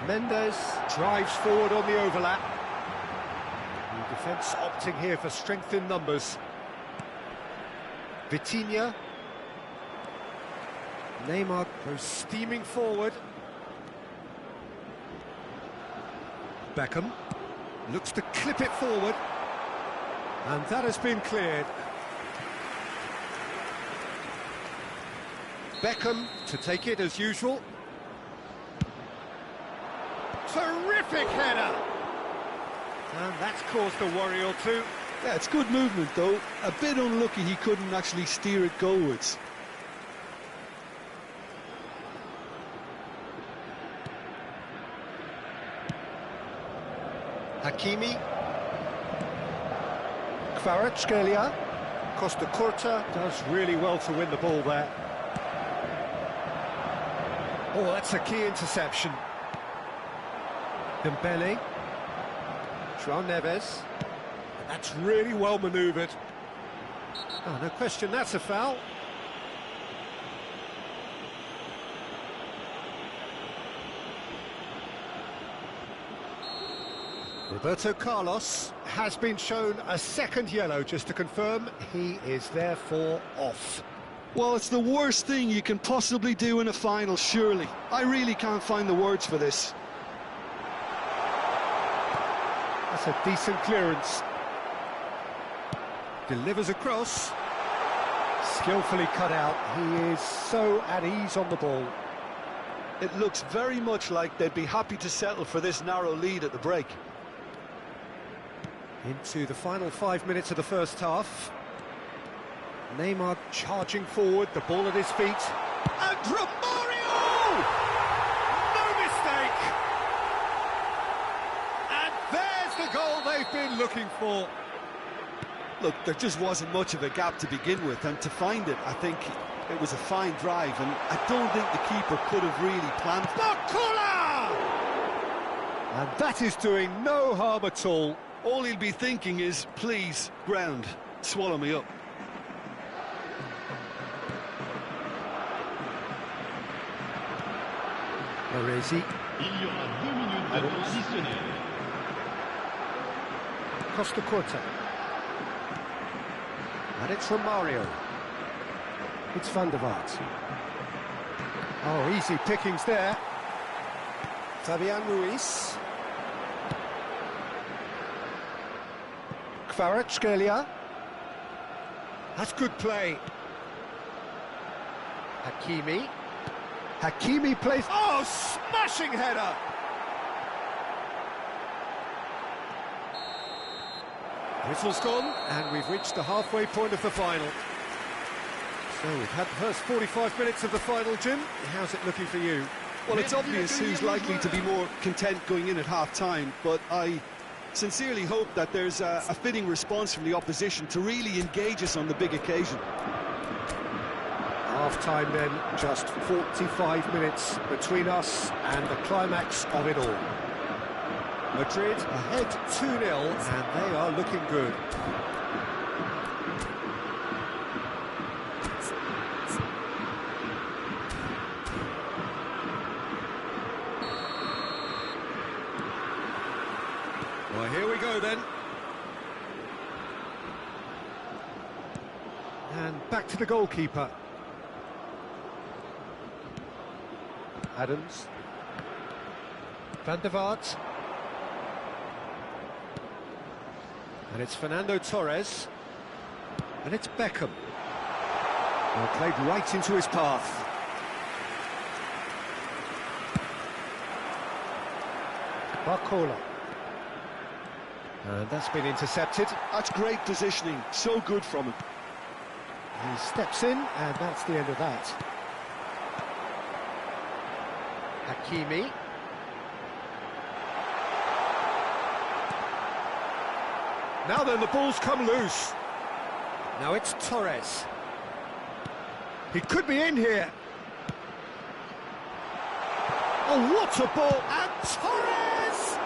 Mendes drives forward on the overlap. The defence opting here for strength in numbers. Vitinha. Neymar goes steaming forward. Beckham looks to clip it forward. And that has been cleared. Beckham to take it as usual. Terrific header! And that's caused a worry or two. Yeah, it's good movement though. A bit unlucky he couldn't actually steer it goalwards. Hakimi. Kvaratskhelia. Costa Curta does really well to win the ball there. Oh, that's a key interception. Dembele. João Neves. That's really well manoeuvred. Oh, no question, that's a foul. Roberto Carlos has been shown a second yellow, just to confirm he is therefore off. Well, it's the worst thing you can possibly do in a final, surely. I really can't find the words for this. That's a decent clearance. Delivers across. Skillfully cut out. He is so at ease on the ball. It looks very much like they'd be happy to settle for this narrow lead at the break. Into the final 5 minutes of the first half. Neymar charging forward, the ball at his feet. And Romario! No mistake! And there's the goal they've been looking for. Look, there just wasn't much of a gap to begin with, and to find it, I think it was a fine drive, and I don't think the keeper could have really planned. Bakula! And that is doing no harm at all. All he'll be thinking is, please, ground, swallow me up. Baresi. Il y aura 2 minutes de temps additionnel. Costa Curta. And it's Romario. It's Van der Vaart. Oh, easy pickings there. Fabian Ruiz. Kvaratskhelia. That's good play. Hakimi. Hakimi plays... Oh, smashing header! Whistle's gone, and we've reached the halfway point of the final. So we've had the first 45 minutes of the final, Jim. How's it looking for you? Well, it's obvious who's likely to be more content going in at half-time, but I sincerely hope that there's a fitting response from the opposition to really engage us on the big occasion. Half-time then, just 45 minutes between us and the climax of it all. Madrid ahead 2-0, and they are looking good. Well, here we go then. And back to the goalkeeper. Adams. Van der Vaart. And it's Fernando Torres. And it's Beckham. Well, played right into his path. Barcola. And that's been intercepted. That's great positioning, so good from him. He steps in, and that's the end of that. Hakimi. Now then, the ball's come loose. Now it's Torres. He could be in here. Oh, what a ball! And Torres!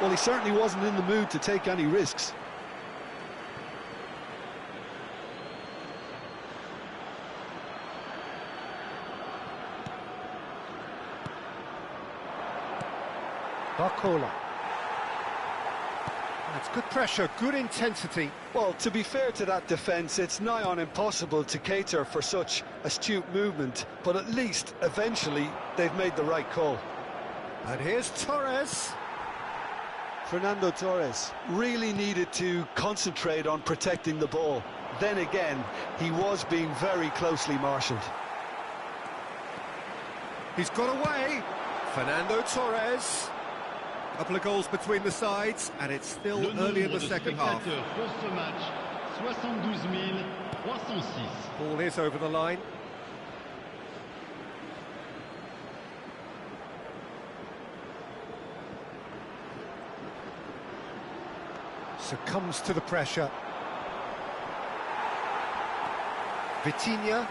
Well, he certainly wasn't in the mood to take any risks. Barcola. That's good pressure, good intensity. Well, to be fair to that defence, it's nigh on impossible to cater for such astute movement, but at least, eventually, they've made the right call. And here's Torres. Fernando Torres really needed to concentrate on protecting the ball. Then again, he was being very closely marshalled. He's got away. Fernando Torres. Couple of goals between the sides, and it's still early in the second half. Ball is over the line. Succumbs to the pressure. Vitinha.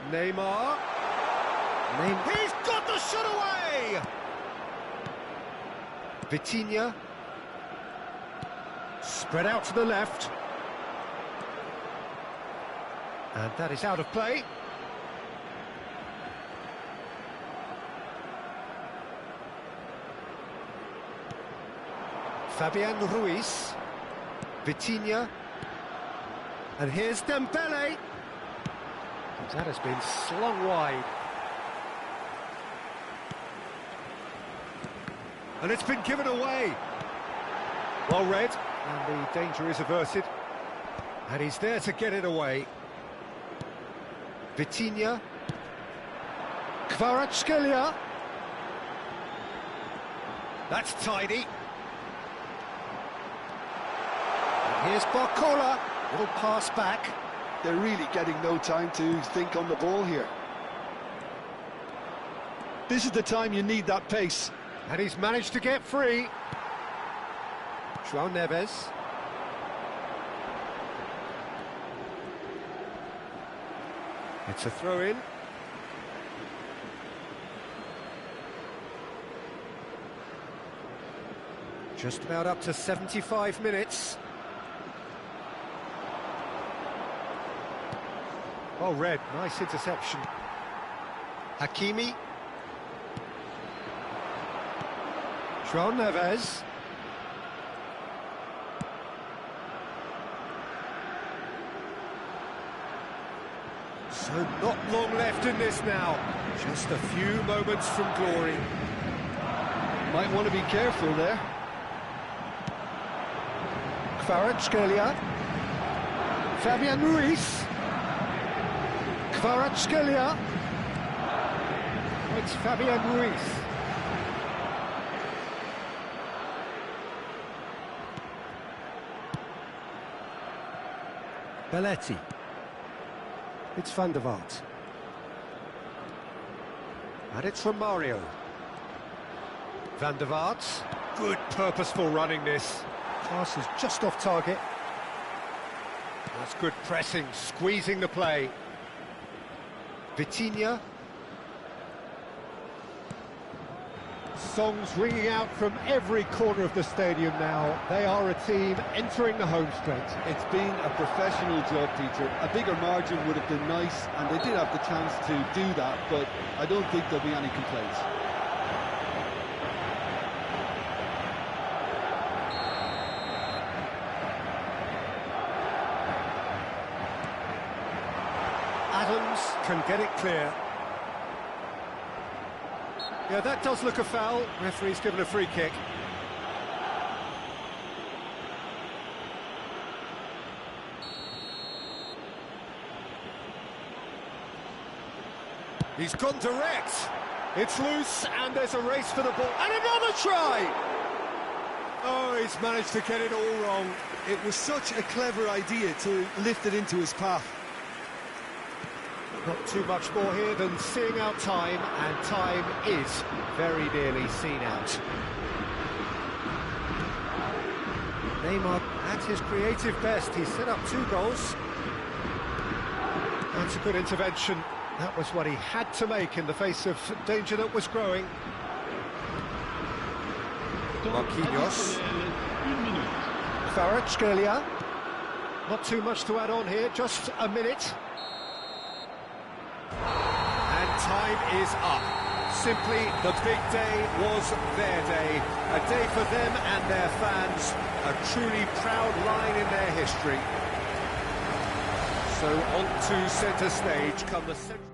Neymar. He's got the shot away! Vitinha. Spread out to the left. And that is out of play. Fabian Ruiz. Vitinha. And here's Dembele. That has been slung wide. And it's been given away. Well read, and the danger is averted. And he's there to get it away. Vitinha. Kvaratskhelia. That's tidy. And here's Barcola. Little pass back. They're really getting no time to think on the ball here. This is the time you need that pace. And he's managed to get free. João Neves. It's a throw-in. Just about up to 75 minutes. Oh, red, nice interception. Hakimi. João Neves. So not long left in this now. Just a few moments from glory. Might want to be careful there. Kvaratskhelia. Fabian Ruiz. Kvaratskhelia. It's Fabian Ruiz. Belletti. It's Van der Vaart. And it's from Mario. Van der Vaart. Good purposeful running this. Pass is just off target. That's good pressing, squeezing the play. Vitinha. Songs ringing out from every corner of the stadium now. They are a team entering the home stretch. It's been a professional job, Peter. A bigger margin would have been nice, and they did have the chance to do that, but I don't think there'll be any complaints. Adams can get it clear. Yeah, that does look a foul. Referee's given a free kick. He's gone direct. It's loose, and there's a race for the ball. And another try! Oh, he's managed to get it all wrong. It was such a clever idea to lift it into his path. Not too much more here than seeing out time, and time is very nearly seen out. Neymar at his creative best. He set up 2 goals. That's a good intervention. That was what he had to make in the face of danger that was growing. Marquinhos. Kvaratskhelia. Not too much to add on here, just a minute. And time is up. Simply, the big day was their day. A day for them and their fans. A truly proud line in their history. So on to centre stage come the central...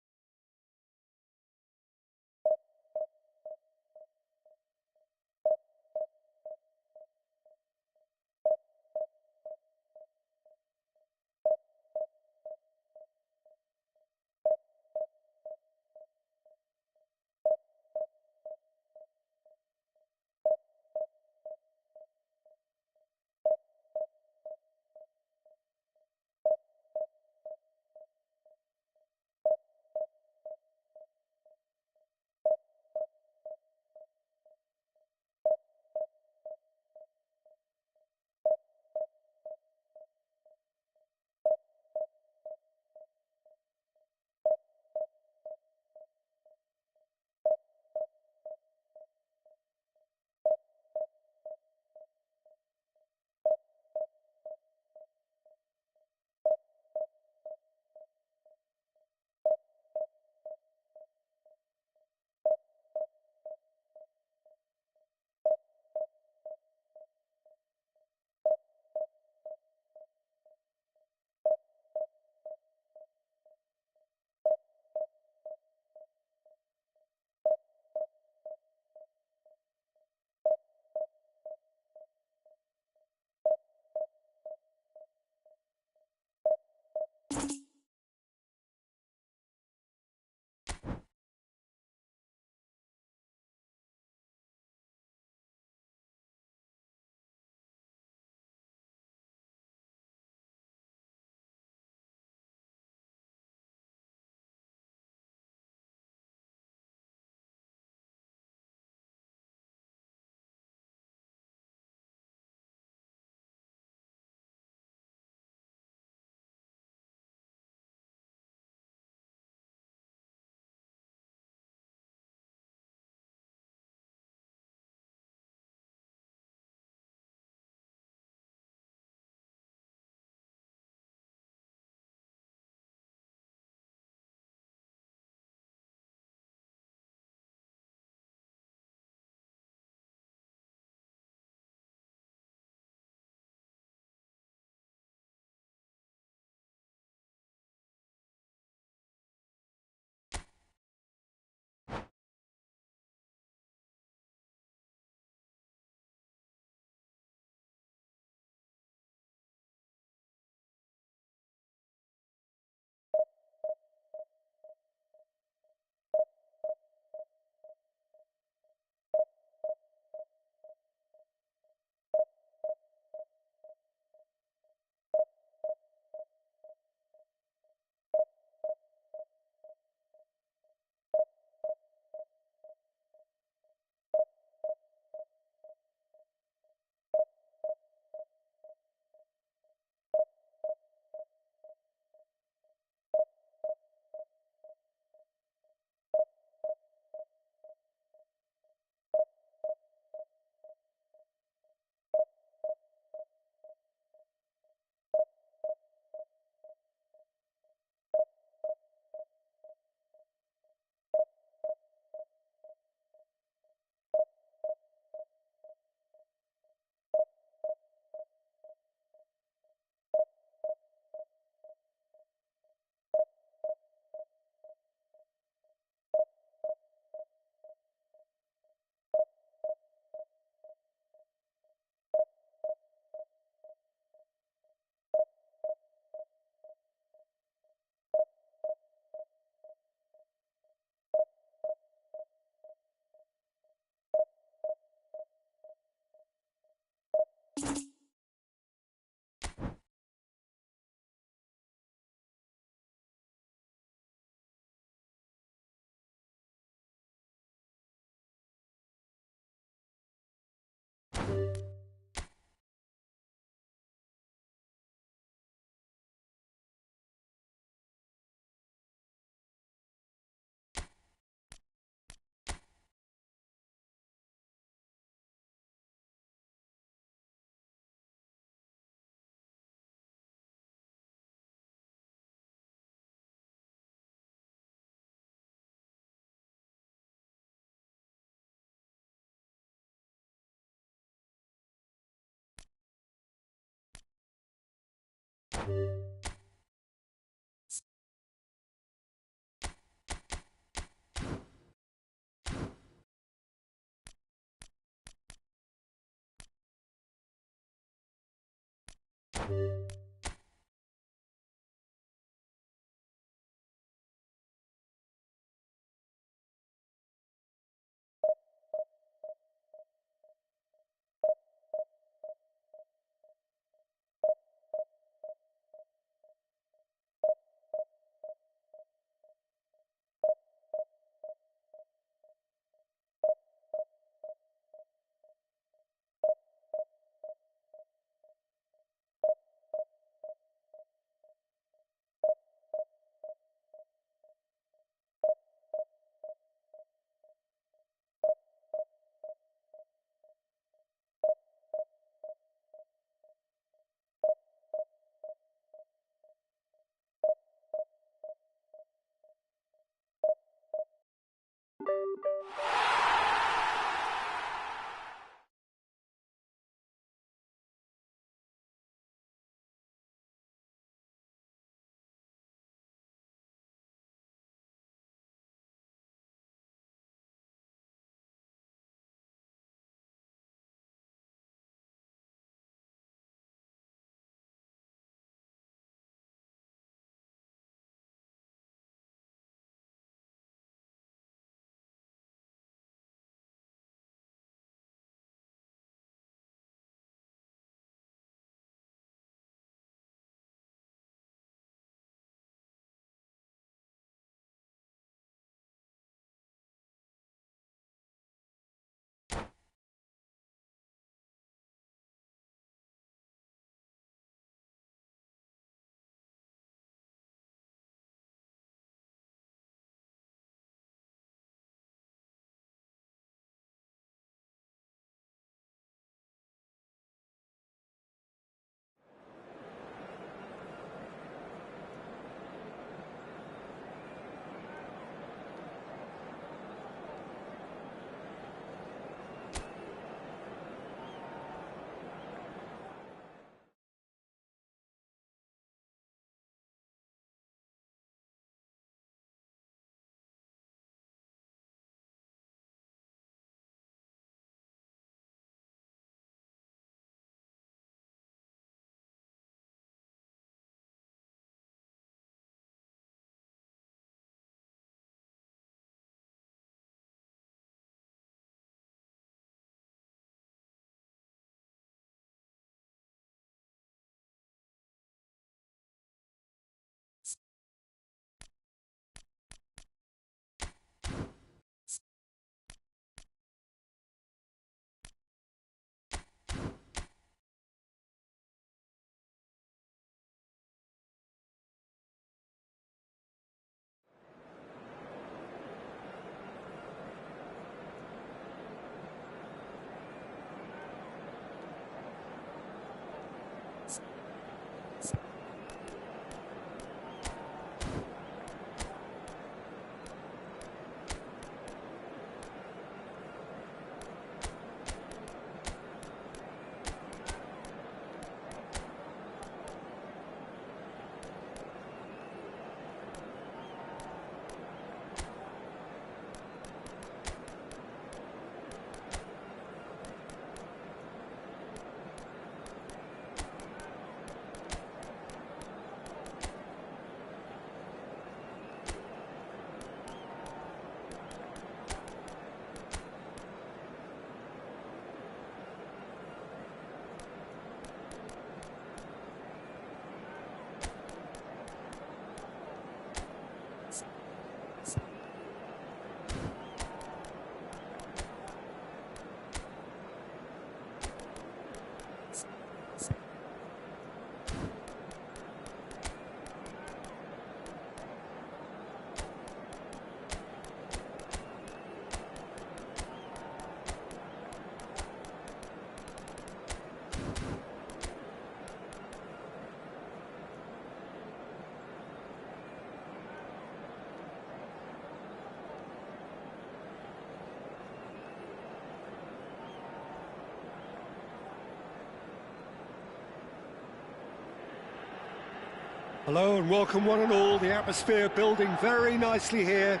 Hello and welcome one and all. The atmosphere building very nicely here.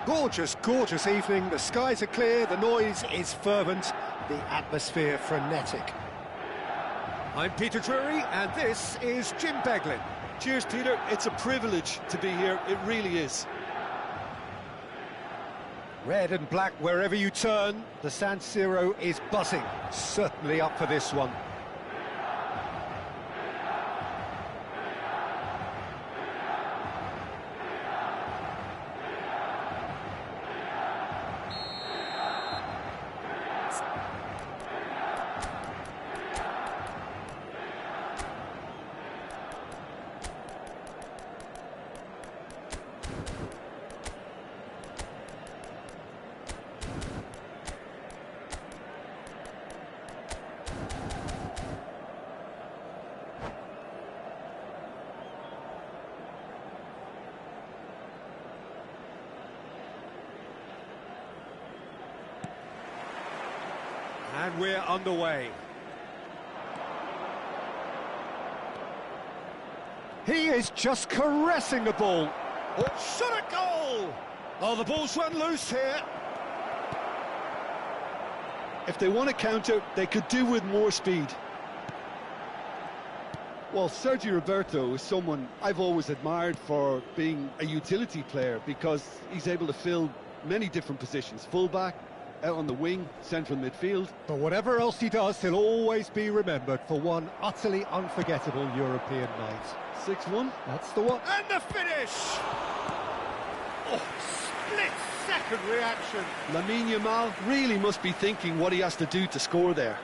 Gorgeous, gorgeous evening. The skies are clear, the noise is fervent, the atmosphere frenetic. I'm Peter Drury and this is Jim Beglin. Cheers, Peter. It's a privilege to be here. It really is. Red and black wherever you turn. The San Siro is buzzing. Certainly up for this one. And we're underway. He is just caressing the ball. Oh, shot a goal! Oh, the ball's run loose here. If they want to counter, they could do with more speed. Well, Sergio Roberto is someone I've always admired for being a utility player because he's able to fill many different positions. Full-back, out on the wing, central midfield. But whatever else he does, he'll always be remembered for one utterly unforgettable European night. 6-1. That's the one. And the finish! Oh, split-second reaction. Lamine Yamal really must be thinking what he has to do to score there.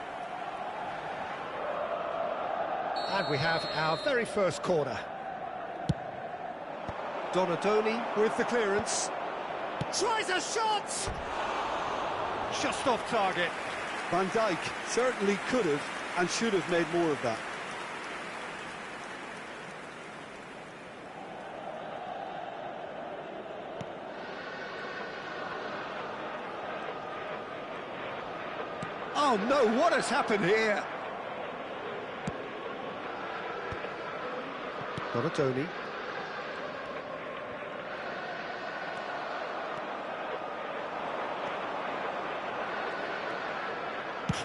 And we have our very first corner. Donadoni with the clearance. Tries a shot! Just off target. Van Dijk certainly could have and should have made more of that. Oh no, what has happened here? Donadoni.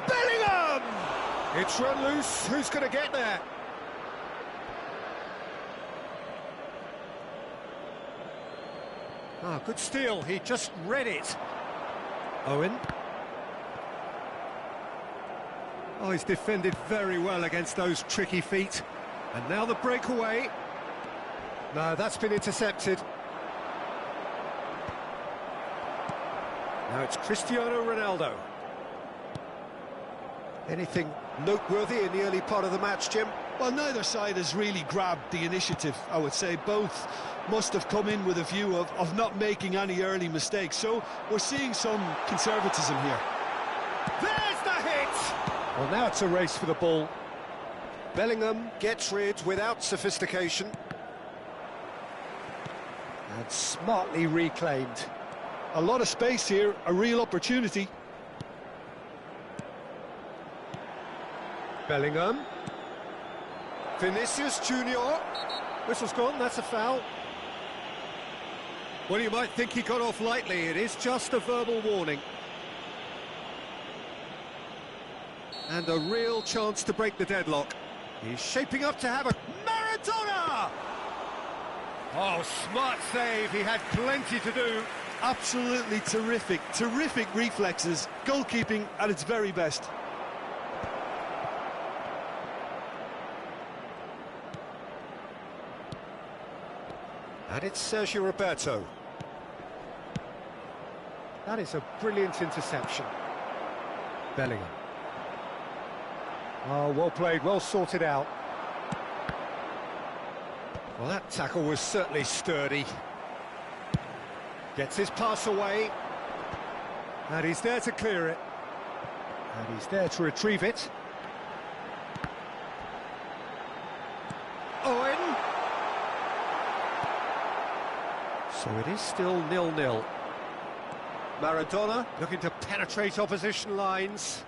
Bellingham! It's run loose. Who's going to get there? Ah, good steal. He just read it. Owen. Oh, he's defended very well against those tricky feet. And now the breakaway. No, that's been intercepted. Now it's Cristiano Ronaldo. Anything noteworthy in the early part of the match, Jim? Well, neither side has really grabbed the initiative, I would say. Both must have come in with a view of not making any early mistakes. So we're seeing some conservatism here. There's the hit! Well, now it's a race for the ball. Bellingham gets rid without sophistication. And smartly reclaimed. A lot of space here, a real opportunity. Bellingham. Vinicius Junior. Whistle's gone, that's a foul. Well, you might think he got off lightly. It is just a verbal warning. And a real chance to break the deadlock. He's shaping up to have a... Maradona! Oh, smart save. He had plenty to do. Absolutely terrific. Terrific reflexes. Goalkeeping at its very best. And it's Sergio Roberto. That is a brilliant interception. Bellingham. Oh, well played, well sorted out. Well, that tackle was certainly sturdy. Gets his pass away. And he's there to clear it. And he's there to retrieve it. Owen. So it is still 0-0. Maradona looking to penetrate opposition lines.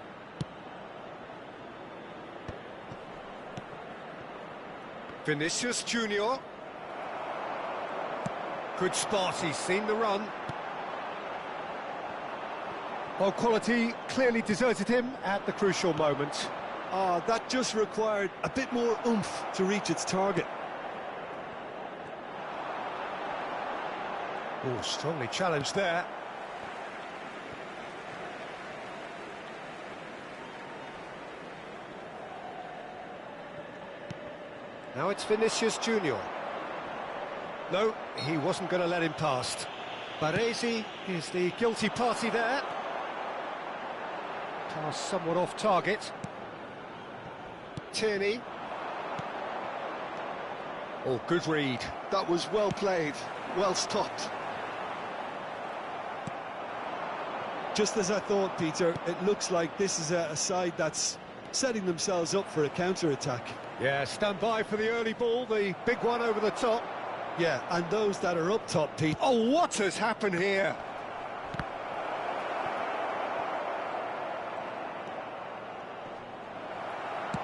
Vinicius Junior. Good spot, he's seen the run. Well, quality clearly deserted him at the crucial moment. That just required a bit more oomph to reach its target. Oh, strongly challenged there. Now it's Vinicius Junior. No, he wasn't going to let him past. Baresi is the guilty party there. Pass somewhat off target. Tierney. Oh, good read. That was well played, well stopped. Just as I thought, Peter, it looks like this is a side that's setting themselves up for a counter-attack. Yeah, stand by for the early ball, the big one over the top. Yeah, and those that are up top, Pete. Oh, what has happened here?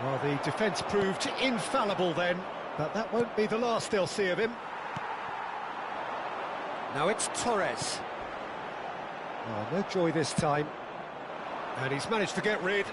Well, the defence proved infallible then, but that won't be the last they'll see of him. Now it's Torres. Oh, no joy this time. And he's managed to get rid.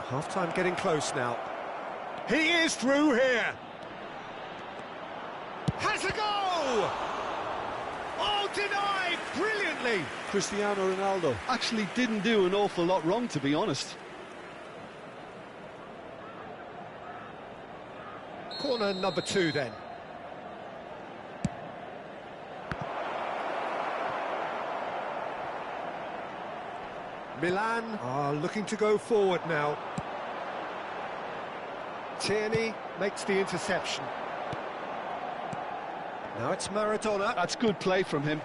Half-time getting close now. He is through here. Has a go! Oh, denied brilliantly. Cristiano Ronaldo actually didn't do an awful lot wrong, to be honest. Corner number 2 then. Milan are looking to go forward now. Tierney makes the interception. Now it's Maradona. That's good play from him.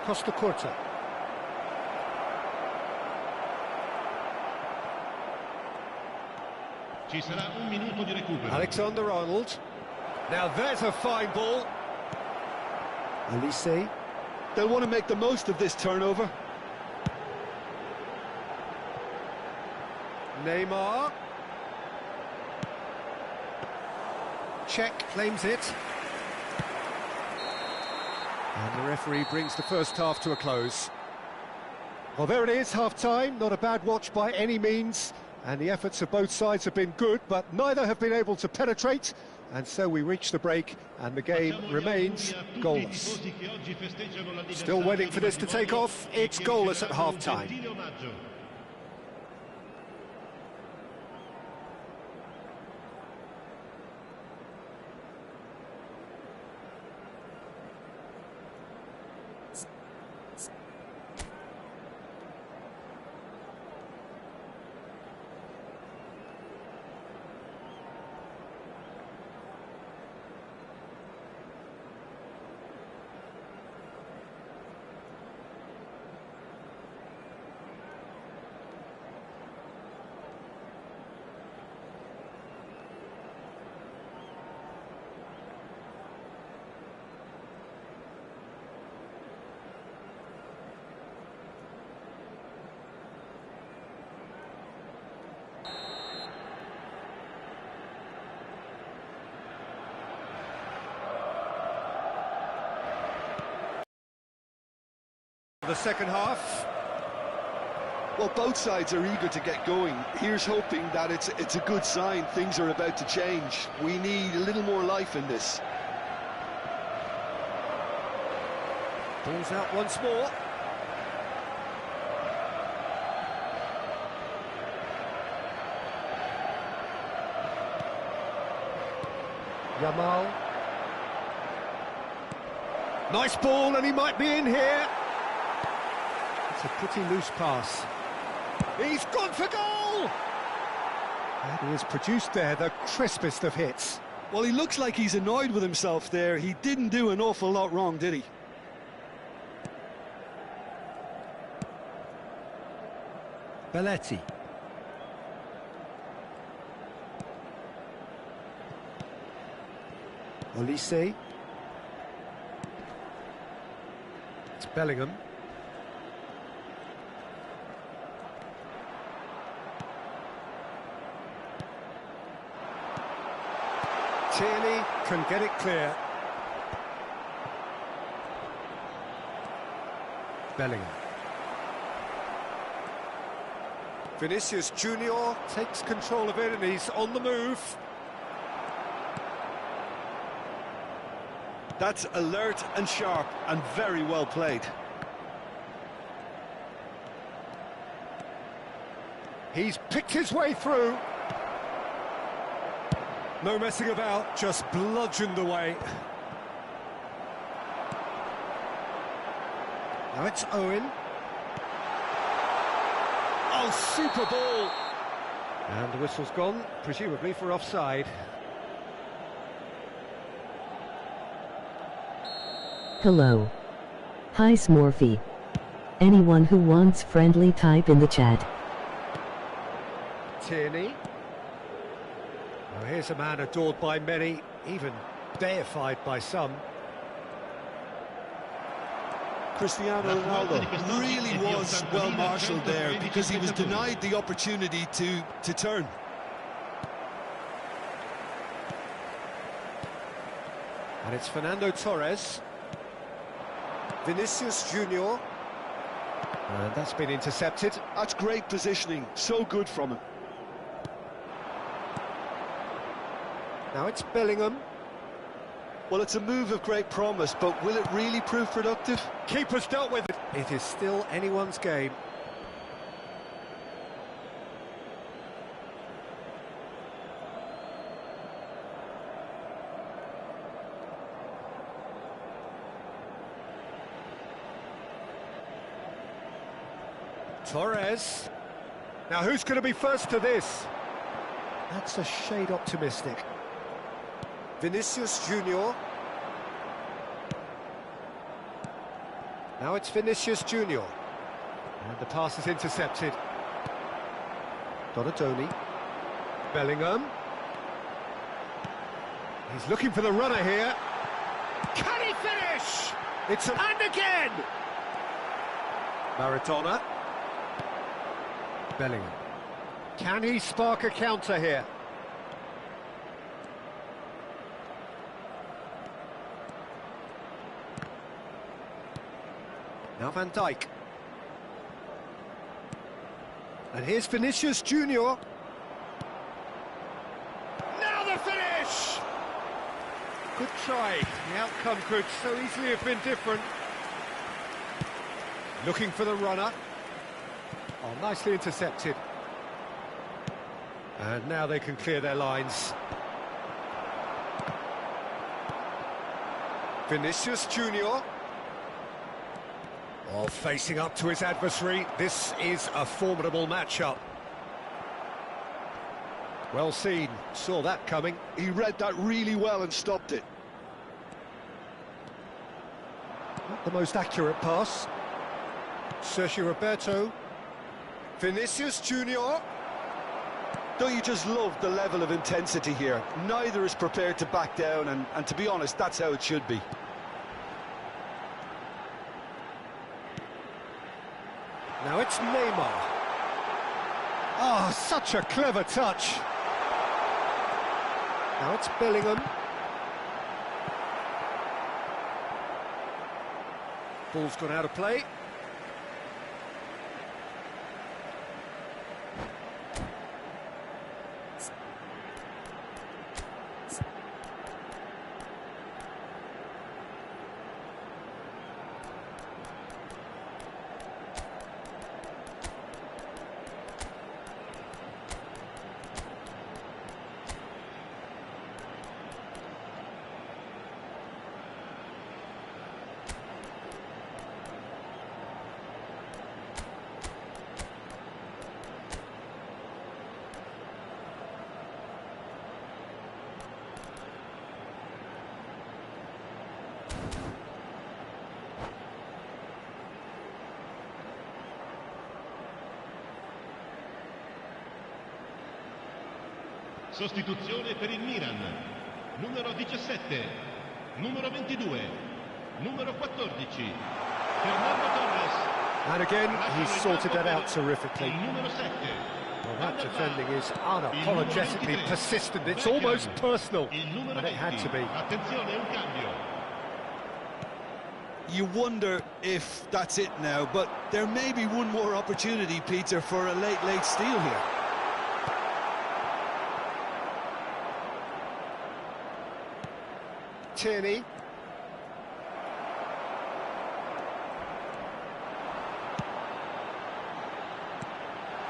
Costa Curta. Ci sarà un minuto di recupero. Alexander-Arnold. Now there's a fine ball. Elise. They'll want to make the most of this turnover. Neymar. Czech claims it. And the referee brings the first half to a close. Well, there it is, half-time. Not a bad watch by any means. And the efforts of both sides have been good, but neither have been able to penetrate. And so we reach the break, and the game remains goalless. Still waiting for this to take off. It's goalless at half-time. The second half. Well, both sides are eager to get going. Here's hoping that it's a good sign. Things are about to change. We need a little more life in this. Ball's out once more. Yamal. Nice ball, and he might be in here. It's a pretty loose pass. He's gone for goal! And he has produced there the crispest of hits. Well, he looks like he's annoyed with himself there. He didn't do an awful lot wrong, did he? Belletti. Olise. It's Bellingham. Tierney can get it clear. Bellingham. Vinicius Junior takes control of it and he's on the move. That's alert and sharp and very well played. He's picked his way through. No messing about, just bludgeoned away. Now it's Owen. Oh, super ball! And the whistle's gone, presumably for offside. Hello. Hi Smurfy. Anyone who wants friendly type in the chat. Tierney. Now here's a man adored by many, even deified by some. Cristiano Ronaldo really was well marshalled there because he was denied the opportunity to turn. And it's Fernando Torres. Vinicius Junior. And that's been intercepted. That's great positioning, so good from him. Now it's Bellingham. Well, it's a move of great promise, but will it really prove productive? Keeper's dealt with it. It is still anyone's game. Torres. Now who's going to be first to this? That's a shade optimistic. Vinicius Junior. Now it's Vinicius Junior. And the pass is intercepted. Donatoni. Bellingham. He's looking for the runner here. Can he finish? It's and again! Maradona. Bellingham. Can he spark a counter here? Now Van Dijk. And here's Vinicius Junior. Now the finish! Good try. The outcome could so easily have been different. Looking for the runner. Oh, nicely intercepted. And now they can clear their lines. Vinicius Junior. Oh, facing up to his adversary, this is a formidable matchup. Well seen, saw that coming. He read that really well and stopped it. Not the most accurate pass. Sergio Roberto. Vinicius Junior. Don't you just love the level of intensity here? Neither is prepared to back down, and to be honest, that's how it should be. Now it's Neymar. Oh, such a clever touch. Now it's Bellingham. Ball's gone out of play. Sostituzione per il Milan. Numero 17, numero 22, numero 14. Fernando Torres. And again, he's sorted that out terrifically. Il numero 7. Well, that defending is unapologetically persistent. It's almost personal, and it had to be. Attenzione, un cambio. You wonder if that's it now, but there may be one more opportunity, Peter, for a late steal here. Tierney.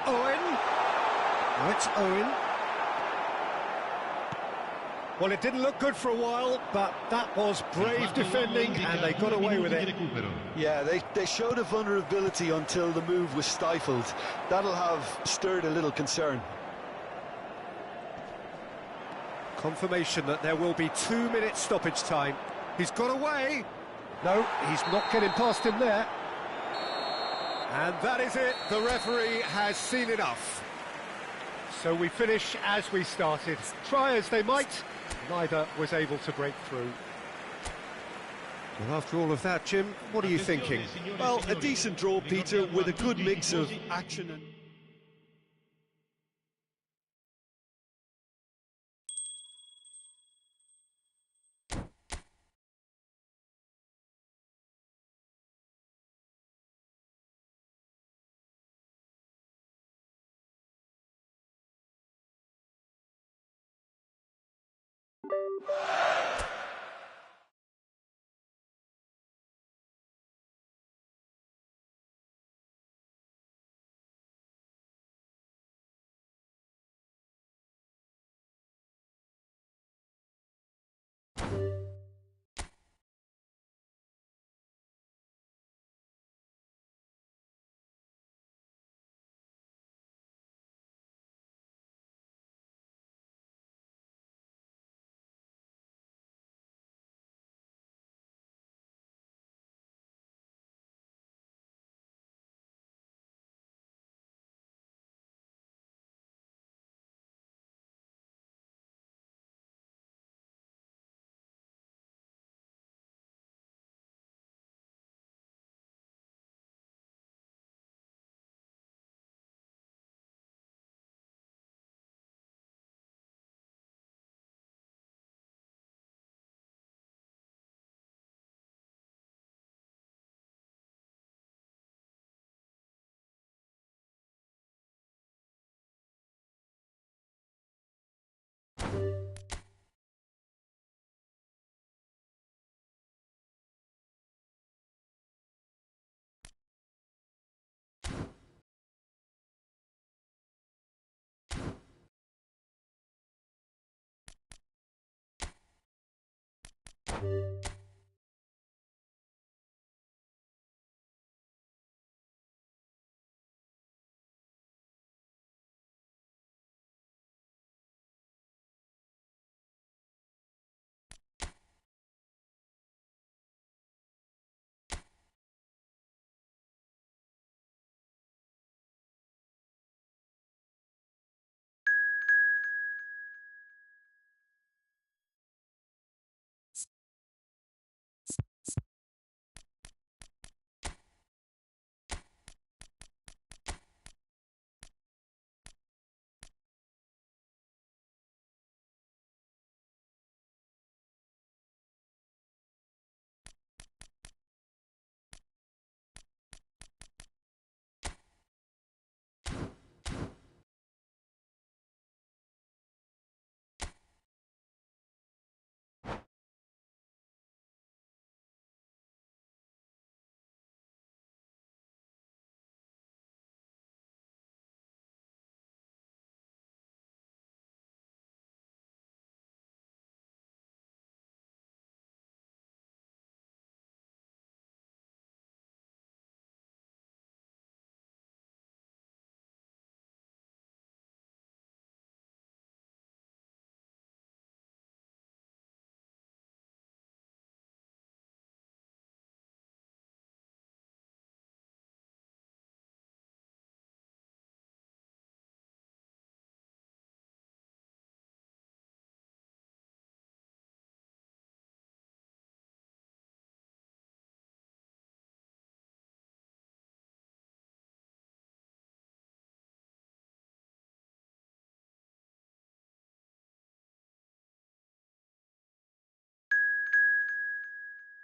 Owen. Now it's Owen. Well, it didn't look good for a while, but that was brave defending, and they got away with it. Yeah, they showed a vulnerability until the move was stifled. That'll have stirred a little concern. Confirmation that there will be 2 minutes stoppage time. He's got away. No, he's not getting past him there. And that is it. The referee has seen enough. So we finish as we started. Try as they might, neither was able to break through. Well, after all of that, Jim, what are you thinking? Well, a decent draw, Peter, with a good mix of action and...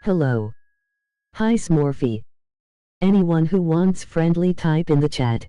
Hello. Hi Smurfy. Anyone who wants friendly type in the chat.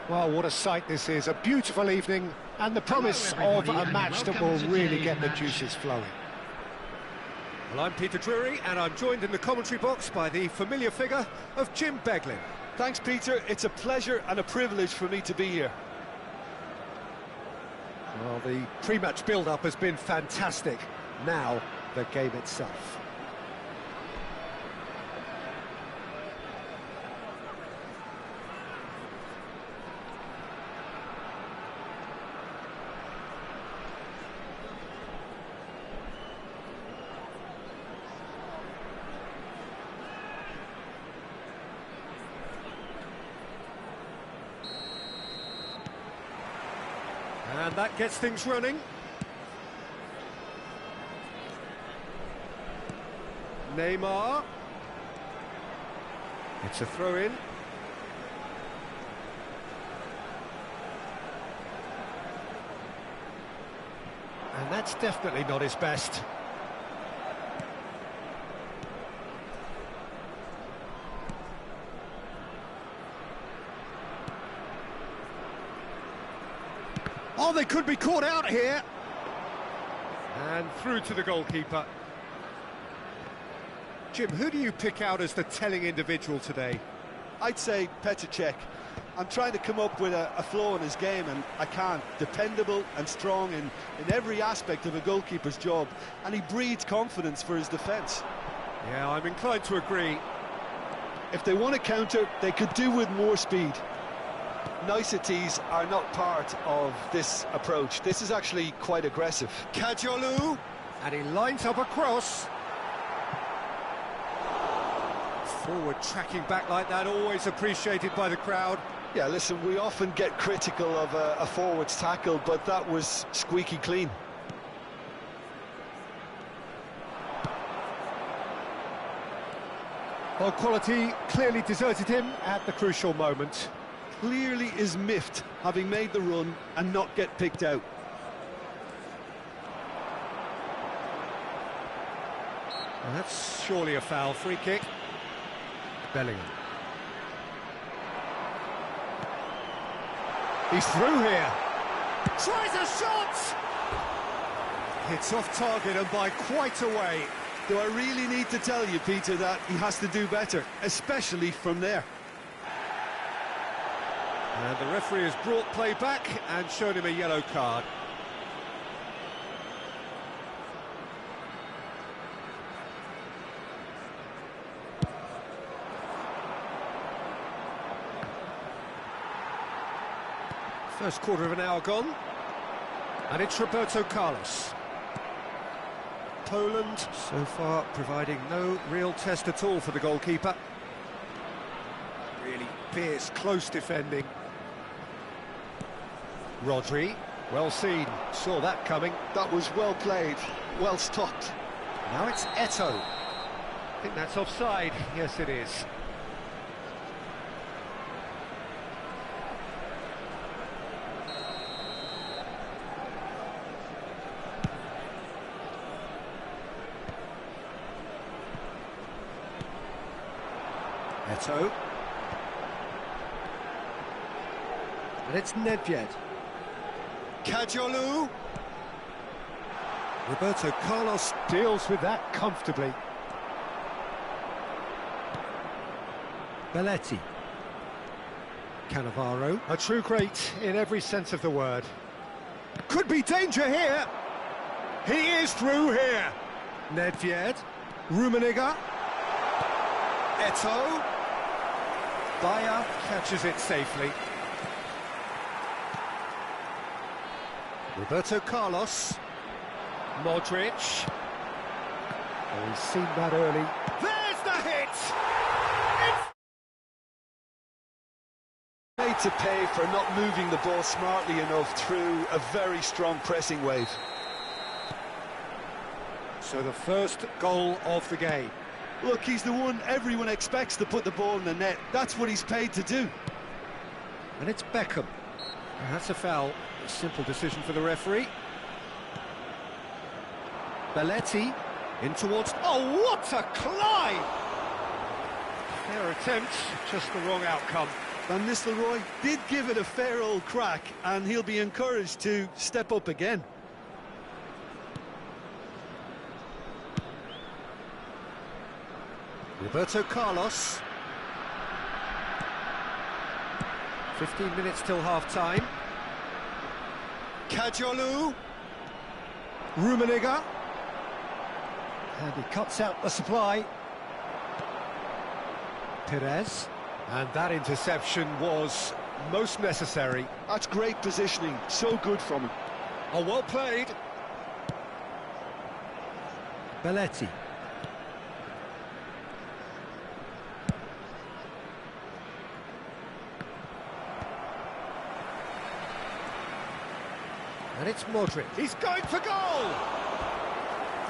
Well, what a sight this is. A beautiful evening and the promise of a match that will really get the juices flowing. Well, I'm Peter Drury and I'm joined in the commentary box by the familiar figure of Jim Beglin. Thanks, Peter. It's a pleasure and a privilege for me to be here. Well, the pre-match build-up has been fantastic. Now, the game itself. And that gets things running. Neymar. It's a throw-in. That's definitely not his best. Oh, they could be caught out here. And through to the goalkeeper. Jim, who do you pick out as the telling individual today? I'd say Petr. I'm trying to come up with a flaw in his game, and I can't. Dependable and strong in every aspect of a goalkeeper's job, and he breeds confidence for his defence. Yeah, I'm inclined to agree. If they want to counter, they could do with more speed. Niceties are not part of this approach. This is actually quite aggressive. Kajolu, and he lines up a cross. Forward tracking back like that, always appreciated by the crowd. Yeah, listen, we often get critical of a forward's tackle, but that was squeaky clean. Well, quality clearly deserted him at the crucial moment. Clearly is miffed, having made the run and not get picked out. Well, that's surely a foul. Free kick. Bellingham. He's through here. Tries a shot! It's off target and by quite a way. Do I really need to tell you, Peter, that he has to do better, especially from there? And the referee has brought play back and shown him a yellow card. First quarter of an hour gone, and it's Roberto Carlos. Poland so far providing no real test at all for the goalkeeper. Really fierce, close defending. Rodri, well seen, saw that coming. That was well played, well stopped. Now it's Eto'o. I think that's offside. Yes, it is. Eto'o. And it's Nedved. Kajolu. Roberto Carlos deals with that comfortably. Belletti. Cannavaro. A true great in every sense of the word. Could be danger here. He is through here. Nedved. Rummenigge. Eto'o. Bayer catches it safely. Roberto Carlos. Modric. Oh, he's seen that early. There's the hit! It's Made to pay for not moving the ball smartly enough through a very strong pressing wave. So the first goal of the game. Look, he's the one everyone expects to put the ball in the net. That's what he's paid to do. And it's Beckham. And that's a foul. A simple decision for the referee. Belletti in towards... Oh, what a climb! Fair attempt, just the wrong outcome. Van Nistelrooy did give it a fair old crack, and he'll be encouraged to step up again. Roberto Carlos. 15 minutes till half-time. Kajolu. Rummenigge. And he cuts out the supply. Perez. And that interception was most necessary. That's great positioning, so good from him. Oh, well played. Belletti. And it's Modric. He's going for goal!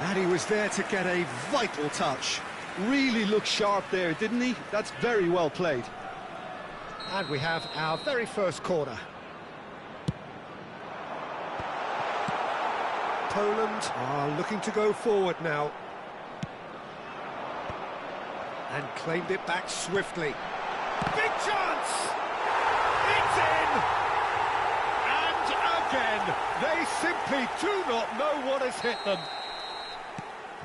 And he was there to get a vital touch. Really looked sharp there, didn't he? That's very well played. And we have our very first corner. Poland are looking to go forward now. And claimed it back swiftly. Big chance! It's in! And again, they simply do not know what has hit them.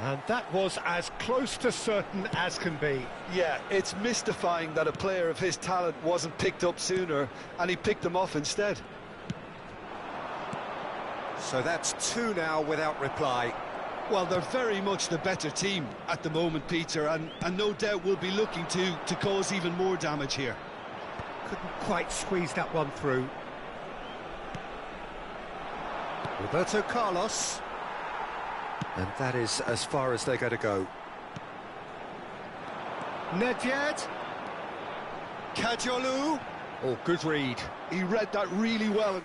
And that was as close to certain as can be. Yeah, it's mystifying that a player of his talent wasn't picked up sooner, and he picked them off instead. So that's 2 now without reply. Well, they're very much the better team at the moment, Peter, and no doubt will be looking to cause even more damage here. Couldn't quite squeeze that one through. Roberto Carlos. And that is as far as they're going to go. Nedved. Kajolu. Oh, good read. He read that really well.